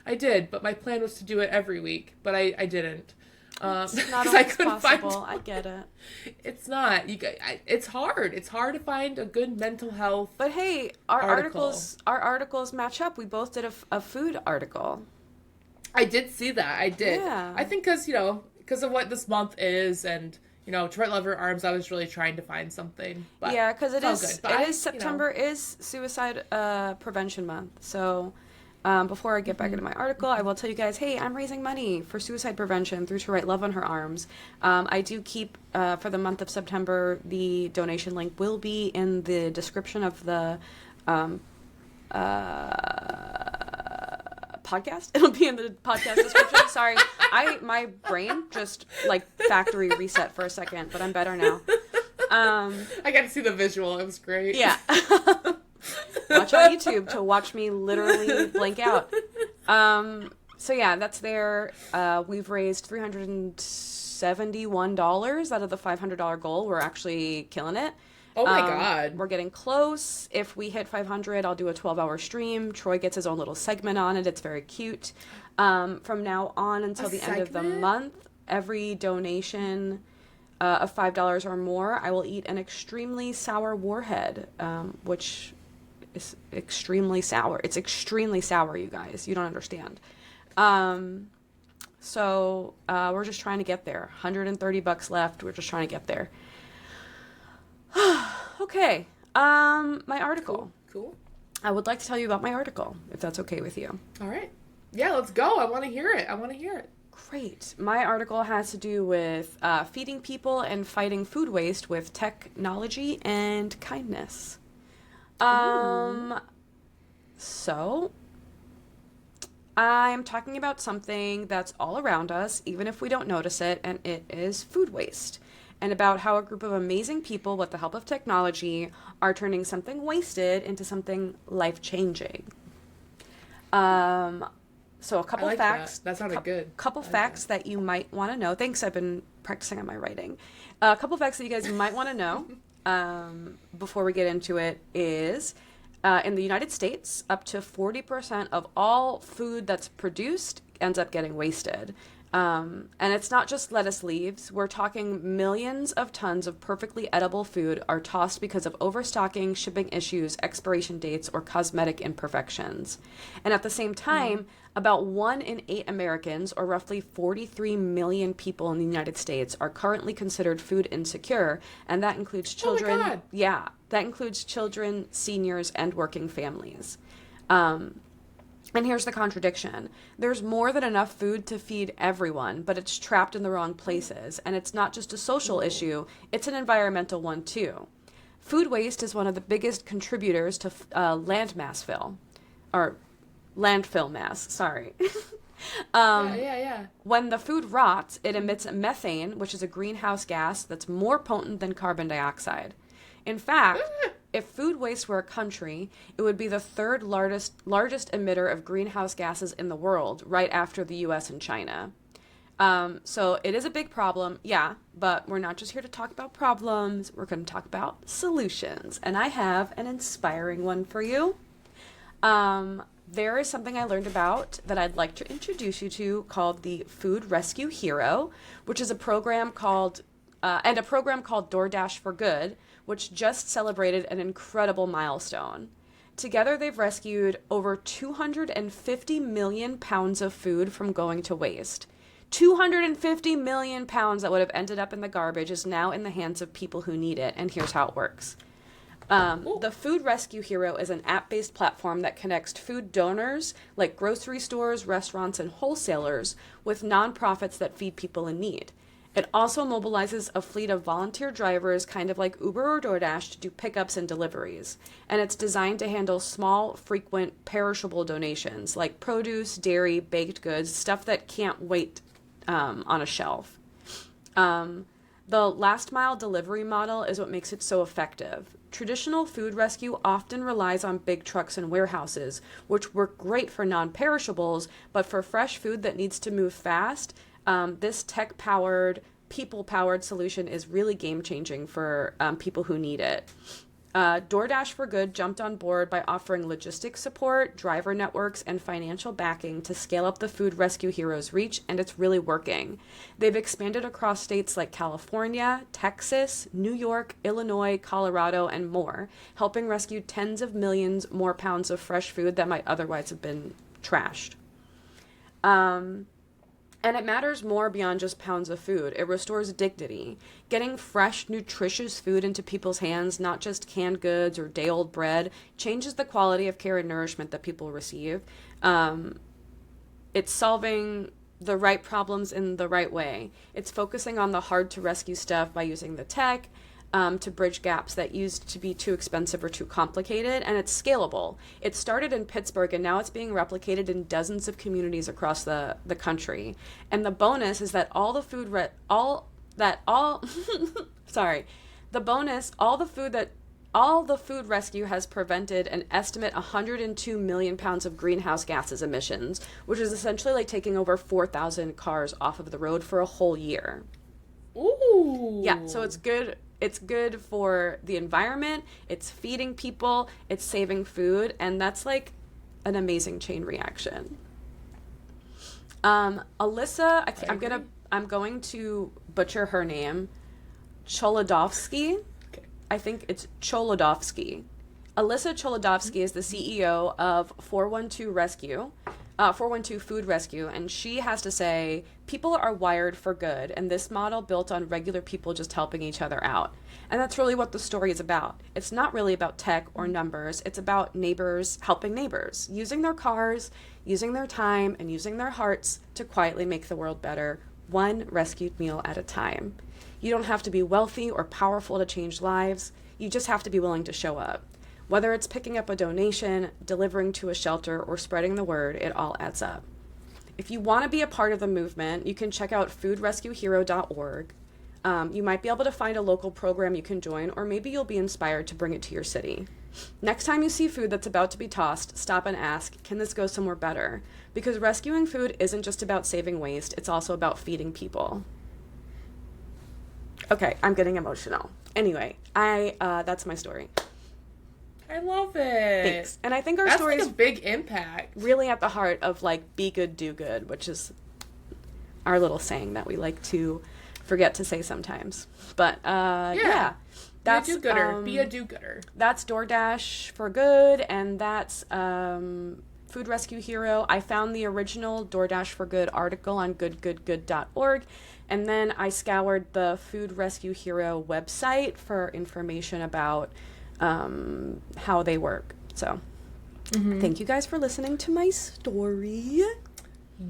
I did, but my plan was to do it every week, but I didn't. It's not always possible. I get it. It's not. It's hard. It's hard to find a good mental health. But hey, our articles match up. We both did a food article. I did see that. I did. Yeah. I think because of what this month is, and to write Love Your Arms, I was really trying to find something. But yeah, because it is September is Suicide Prevention Month. So before I get back into my article, I will tell you guys, hey, I'm raising money for suicide prevention through To Write Love on Her Arms. I do keep, for the month of September, the donation link will be in the description of the podcast. It'll be in the podcast description. Sorry, my brain just factory reset for a second, but I'm better now. I got to see the visual. It was great. Yeah. Watch on YouTube to watch me literally blank out. So yeah, that's there. We've raised $371 out of the $500 goal. We're actually killing it. Oh my God. We're getting close. If we hit 500, I'll do a 12-hour stream. Troy gets his own little segment on it. It's very cute. From now on until the end of the month, every donation of $5 or more, I will eat an extremely sour warhead, which is extremely sour. It's extremely sour, you guys. You don't understand. So we're just trying to get there. $130 left. We're just trying to get there. Okay. My article. Cool. I would like to tell you about my article, if that's okay with you. All right. Yeah, let's go. I want to hear it. Great. My article has to do with feeding people and fighting food waste with technology and kindness. So I'm talking about something that's all around us, even if we don't notice it, and it is food waste. And about how a group of amazing people, with the help of technology, are turning something wasted into something life-changing. So a couple facts. That sounded good. Couple facts that you might want to know. Thanks, I've been practicing on my writing. A couple facts that you guys might want to know before we get into it is, in the United States, up to 40% of all food that's produced ends up getting wasted. And it's not just lettuce leaves. We're talking millions of tons of perfectly edible food are tossed because of overstocking, shipping issues, expiration dates, or cosmetic imperfections. And at the same time, about 1 in 8 Americans, or roughly 43 million people in the United States, are currently considered food insecure, and that includes children. Oh my God. Yeah, that includes children, seniors, and working families. And here's the contradiction. There's more than enough food to feed everyone, but it's trapped in the wrong places. And it's not just a social issue, it's an environmental one too. Food waste is one of the biggest contributors to landfill mass, sorry. Yeah. When the food rots, it emits methane, which is a greenhouse gas that's more potent than carbon dioxide. In fact, if food waste were a country, it would be the third largest emitter of greenhouse gases in the world, right after the US and China. So it is a big problem, yeah, but we're not just here to talk about problems. We're going to talk about solutions. And I have an inspiring one for you. There is something I learned about that I'd like to introduce you to called the Food Rescue Hero, which is a program called DoorDash for Good, which just celebrated an incredible milestone. Together, they've rescued over 250 million pounds of food from going to waste. 250 million pounds that would have ended up in the garbage is now in the hands of people who need it, and here's how it works. The Food Rescue Hero is an app-based platform that connects food donors, like grocery stores, restaurants, and wholesalers, with nonprofits that feed people in need. It also mobilizes a fleet of volunteer drivers, kind of like Uber or DoorDash, to do pickups and deliveries. And it's designed to handle small, frequent, perishable donations, like produce, dairy, baked goods, stuff that can't wait on a shelf. The last mile delivery model is what makes it so effective. Traditional food rescue often relies on big trucks and warehouses, which work great for non-perishables, but for fresh food that needs to move fast, this tech-powered, people-powered solution is really game-changing for people who need it. DoorDash for Good jumped on board by offering logistics support, driver networks, and financial backing to scale up the Food Rescue Heroes' reach, and it's really working. They've expanded across states like California, Texas, New York, Illinois, Colorado, and more, helping rescue tens of millions more pounds of fresh food that might otherwise have been trashed. And it matters more beyond just pounds of food. It restores dignity. Getting fresh, nutritious food into people's hands, not just canned goods or day-old bread, changes the quality of care and nourishment that people receive. It's solving the right problems in the right way. It's focusing on the hard-to-rescue stuff by using the tech, to bridge gaps that used to be too expensive or too complicated, and it's scalable. It started in Pittsburgh, and now it's being replicated in dozens of communities across the country. And the bonus is that all the food rescue has prevented an estimate 102 million pounds of greenhouse gases emissions, which is essentially like taking over 4,000 cars off of the road for a whole year. Ooh. Yeah, so it's good. It's good for the environment, it's feeding people, it's saving food, and that's like an amazing chain reaction. Alyssa, I'm going to butcher her name. Cholodovsky. Okay. I think it's Cholodovsky. Alyssa Cholodovsky is the CEO of 412 Food Rescue, and she has to say, people are wired for good, and this model built on regular people just helping each other out. And that's really what the story is about. It's not really about tech or numbers. It's about neighbors helping neighbors, using their cars, using their time, and using their hearts to quietly make the world better, one rescued meal at a time. You don't have to be wealthy or powerful to change lives. You just have to be willing to show up. Whether it's picking up a donation, delivering to a shelter, or spreading the word, it all adds up. If you want to be a part of the movement, you can check out foodrescuehero.org. You might be able to find a local program you can join, or maybe you'll be inspired to bring it to your city. Next time you see food that's about to be tossed, stop and ask, can this go somewhere better? Because rescuing food isn't just about saving waste, it's also about feeding people. Okay, I'm getting emotional. Anyway, that's my story. I love it. Thanks. And I think our That's story like is a big impact. really at the heart of like be good, do good, which is our little saying that we like to forget to say sometimes. But yeah. That's be a do-gooder. Be a do-gooder. That's DoorDash for Good, and that's Food Rescue Hero. I found the original DoorDash for Good article on goodgoodgood.org, and then I scoured the Food Rescue Hero website for information about how they work. So, thank you guys for listening to my story.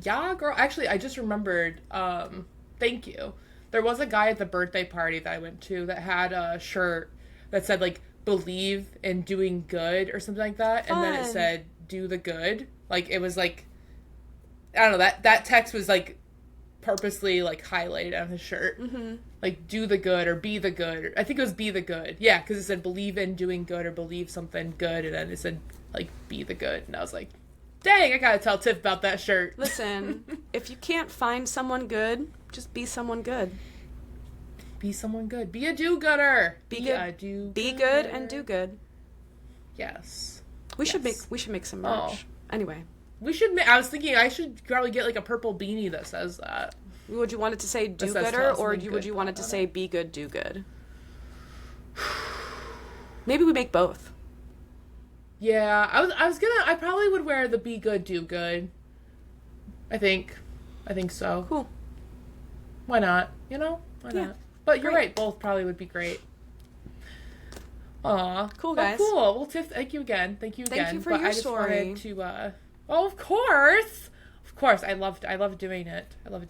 Yeah, girl. Actually, I just remembered. Thank you. There was a guy at the birthday party that I went to that had a shirt that said, like, believe in doing good or something like that. Fun. And then it said, do the good. Like, it was, like, I don't know, that text was, like, purposely, like, highlighted on his shirt. Mm-hmm. Like, do the good or be the good. Or, I think it was be the good. Yeah, because it said believe in doing good or believe something good. And then it said, like, be the good. And I was like, dang, I gotta tell Tiff about that shirt. Listen, if you can't find someone good, just be someone good. Be someone good. Be a do-gooder. Be good and do good. Yes. We should make some merch. Oh. Anyway. I was thinking I should probably get like a purple beanie that says that. Would you want it to say do gooder, or would you want it to say be good, do good? Maybe we make both. Yeah, I probably would wear the be good, do good. I think so. Cool. Why not? You know? Why not? But you're right, both probably would be great. Aw. Cool, guys. Oh, cool. Well, Tiff, thank you again. Thank you for your story. I just wanted to, of course. Of course. I loved doing it. I was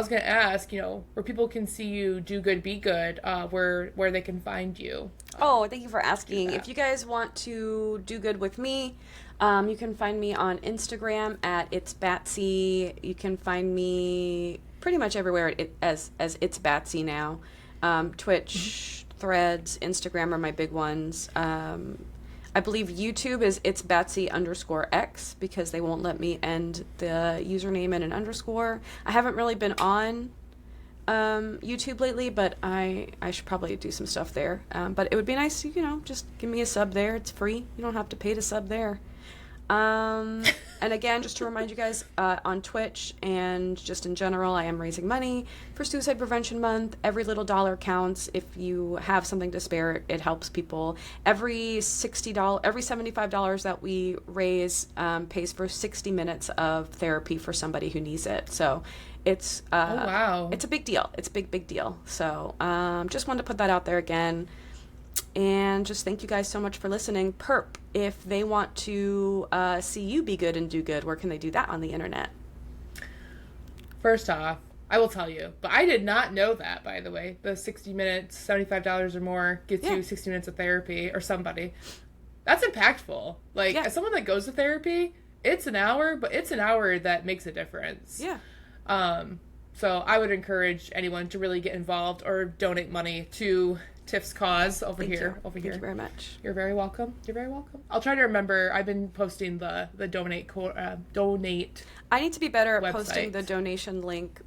going to ask, where people can see you do good, be good, where they can find you. Thank you for asking. If you guys want to do good with me, you can find me on Instagram at It's Batsy. You can find me pretty much everywhere as It's Batsy now. Twitch, Threads, Instagram are my big ones. I believe YouTube is It's Batsy _X because they won't let me end the username in an underscore. I haven't really been on YouTube lately, but I should probably do some stuff there. But it would be nice to, just give me a sub there. It's free. You don't have to pay to sub there. And again, just to remind you guys, on Twitch and just in general, I am raising money for Suicide Prevention Month. Every little dollar counts. If you have something to spare, it helps people. Every $75 that we raise pays for 60 minutes of therapy for somebody who needs it. So it's wow. It's a big deal. It's a big deal. So just wanted to put that out there again. And just thank you guys so much for listening. Purp, if they want to see you be good and do good, where can they do that on the internet? First off, I will tell you, but I did not know that, by the way. The 60 minutes, $75 or more gets you 60 minutes of therapy, or somebody. That's impactful. Like, as someone that goes to therapy, it's an hour, but it's an hour that makes a difference. Yeah. So I would encourage anyone to really get involved or donate money to Tiff's cause over here. Thank you very much. You're very welcome. I'll try to remember. I've been posting the donate. I need to be better at website. Posting the donation link.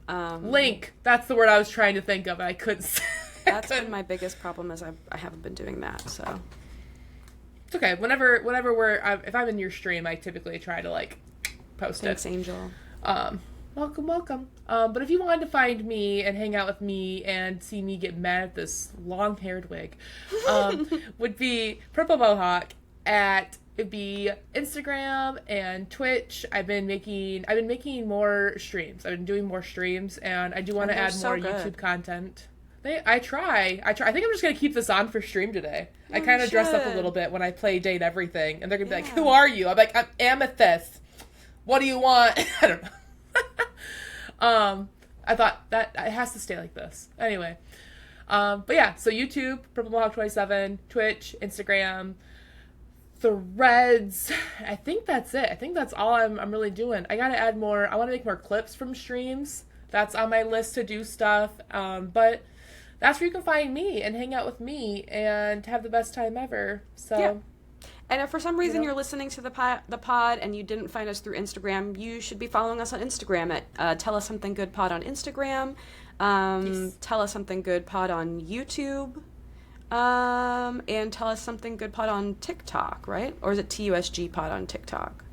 Link. That's the word I was trying to think of. I couldn't. That's been my biggest problem is I haven't been doing that. So it's okay. Whenever if I'm in your stream, I typically try to post Thanks, it. Angel. Welcome. But if you wanted to find me and hang out with me and see me get mad at this long-haired wig, would be Purple Mohawk it'd be Instagram and Twitch. I've been making more streams. I've been doing more streams, and I do want to add more YouTube content. I try. I think I'm just gonna keep this on for stream today. I kind of dress up a little bit when I play Date Everything, and they're gonna be like, "Who are you?" I'm like, "I'm Amethyst. What do you want?" I don't know. I thought that it has to stay like this. Anyway. But yeah, so YouTube, Purple Mohawk 27, Twitch, Instagram, Threads. I think that's it. I think that's all I'm really doing. I gotta add more. I want to make more clips from streams. That's on my list to do stuff. But that's where you can find me and hang out with me and have the best time ever. So. Yeah. And if for some reason you're listening to the pod and you didn't find us through Instagram, you should be following us on Instagram at Tell Us Something Good Pod on Instagram, Tell Us Something Good Pod on YouTube, and Tell Us Something Good Pod on TikTok, right? Or is it TUSG Pod on TikTok?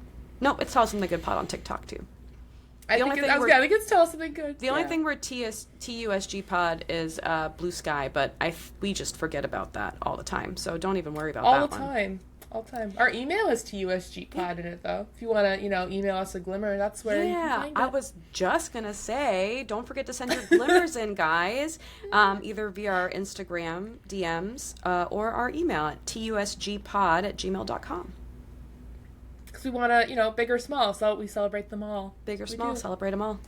Nope, it's Tell Us Something Good Pod on TikTok too. I think it's tell us something good. The only thing where TUSG pod is Blue Sky, but we just forget about that all the time. So don't even worry about that one. All the time. Our email has TUSGpod in it, though. If you want to, email us a glimmer, that's where you can find it. I was just going to say, don't forget to send your glimmers in, guys, either via our Instagram DMs or our email at tusgpod@gmail.com. Because we want to, big or small, so we celebrate them all. Big or small, celebrate them all.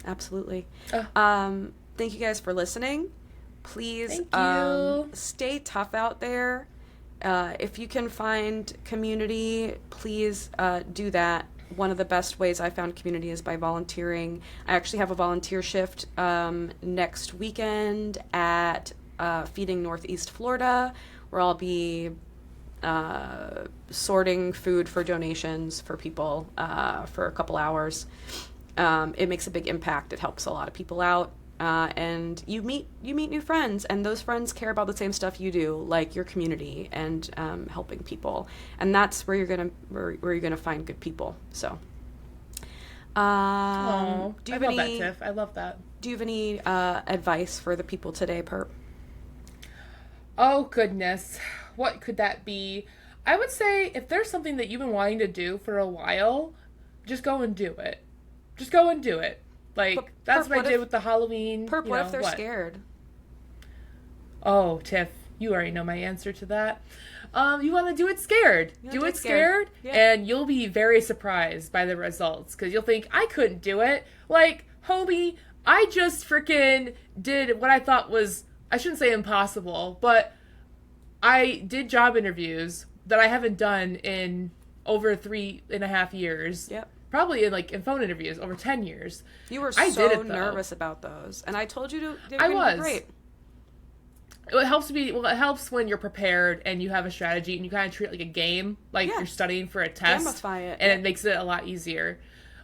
Absolutely. Thank you guys for listening. Please stay tough out there. If you can find community, please do that. One of the best ways I found community is by volunteering. I actually have a volunteer shift next weekend at Feeding Northeast Florida, where I'll be sorting food for donations for people for a couple hours. It makes a big impact. It helps a lot of people out. And you meet new friends, and those friends care about the same stuff you do, like your community and helping people, and that's where you're gonna find good people. So, I love that, Tiff. I love that. Do you have any advice for the people today, Purp? Oh goodness, what could that be? I would say if there's something that you've been wanting to do for a while, just go and do it. Just go and do it. That's what I did with the Halloween. Purp, what if they're scared? Oh, Tiff, you already know my answer to that. You want to do it scared. Do it scared, and you'll be very surprised by the results, because you'll think, I couldn't do it. Homie, I just freaking did what I thought was, I shouldn't say impossible, but I did job interviews that I haven't done in over 3.5 years. Yep. Probably in phone interviews over 10 years. You were so nervous about those, and I told you to. I was great. It helps when you're prepared and you have a strategy and you kind of treat it like a game, you're studying for a test. Gamify it, and it makes it a lot easier.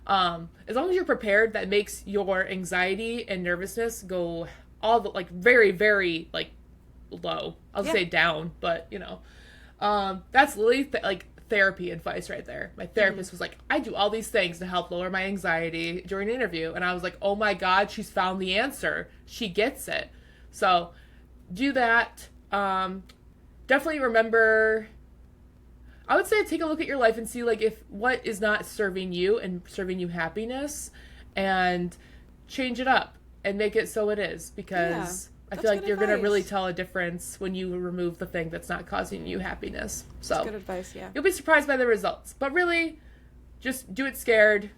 As long as you're prepared, that makes your anxiety and nervousness go all the very, very low. I'll say down, but that's literally therapy advice right there. My therapist was like, I do all these things to help lower my anxiety during an interview, and I was like, oh my god, she's found the answer. She gets it. So do that. Definitely remember, I would say, take a look at your life and see if what is not serving you and serving you happiness, and change it up and make it so it is, because I feel like you're going to really tell a difference when you remove the thing that's not causing you happiness. So that's good advice, yeah. You'll be surprised by the results. But really, just do it scared.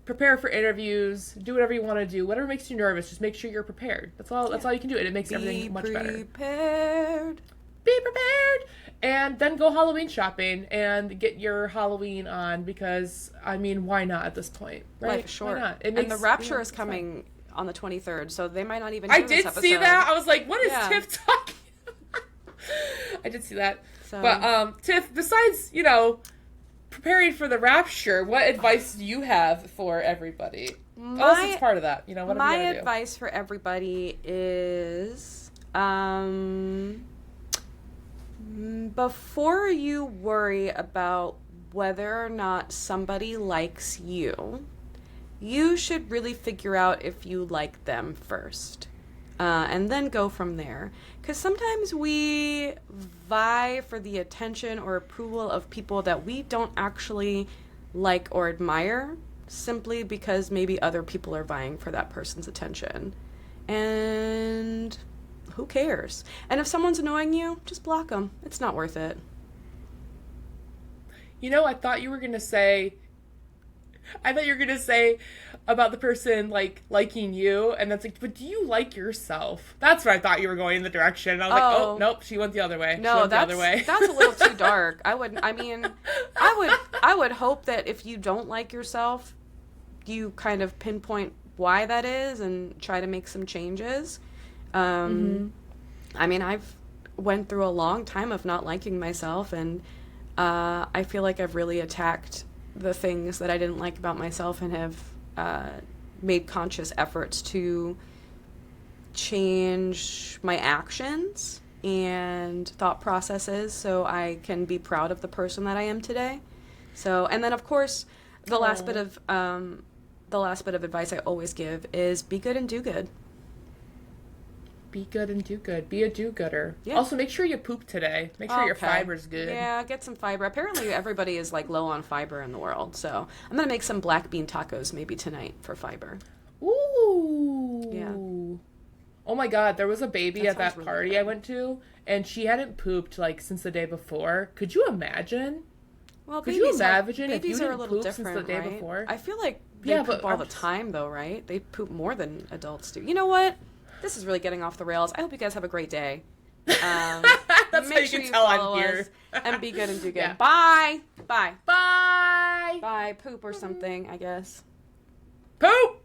Prepare for interviews. Do whatever you want to do. Whatever makes you nervous, just make sure you're prepared. That's all you can do. And it makes everything much better. Be prepared. Be prepared. And then go Halloween shopping and get your Halloween on, because, why not at this point? Right? Life is short. Why not? And the Rapture is coming on the 23rd, so they might not even I did see that. I was like, what is Tiff talking about? I did see that. So. But, Tiff, besides, preparing for the Rapture, what advice do you have for everybody? Unless it's part of that, whatever my you want to do. advice for everybody is, before you worry about whether or not somebody likes you, you should really figure out if you like them first, and then go from there. Because sometimes we vie for the attention or approval of people that we don't actually like or admire, simply because maybe other people are vying for that person's attention. And who cares? And if someone's annoying you, just block them. It's not worth it. I thought you were going to say about the person liking you, and that's but do you like yourself? That's what I thought you were going in the direction. I was like, oh nope, she went the other way. No, that's a little too dark. I would hope that if you don't like yourself, you kind of pinpoint why that is and try to make some changes. I've went through a long time of not liking myself, and I feel like I've really attacked the things that I didn't like about myself, and have made conscious efforts to change my actions and thought processes so I can be proud of the person that I am today. So, and then of course, the last bit of the last bit of advice I always give is be good and do good. Be good and do good. Be a do-gooder. Yeah. Also, make sure you poop today. Make sure your Okay. fiber's good. Yeah, get some fiber. Apparently everybody is like low on fiber in the world, so I'm gonna make some black bean tacos maybe tonight for fiber. Ooh. Yeah. Oh my god, there was a baby That at that sounds really party good. I went to, and she hadn't pooped like since the day before. Could you imagine? Well, Could you imagine if babies you are a didn't little poop since the different, day right? before? I feel like they Yeah, poop but all I'm the just- time, though, right? They poop more than adults do. You know what? This is really getting off the rails. I hope you guys have a great day. That's how you can tell I'm follow here. us and be good and do good. Yeah. Bye. Bye. Bye. Bye. Poop or something, I guess. Poop.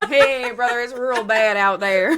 Hey, brother, it's real bad out there.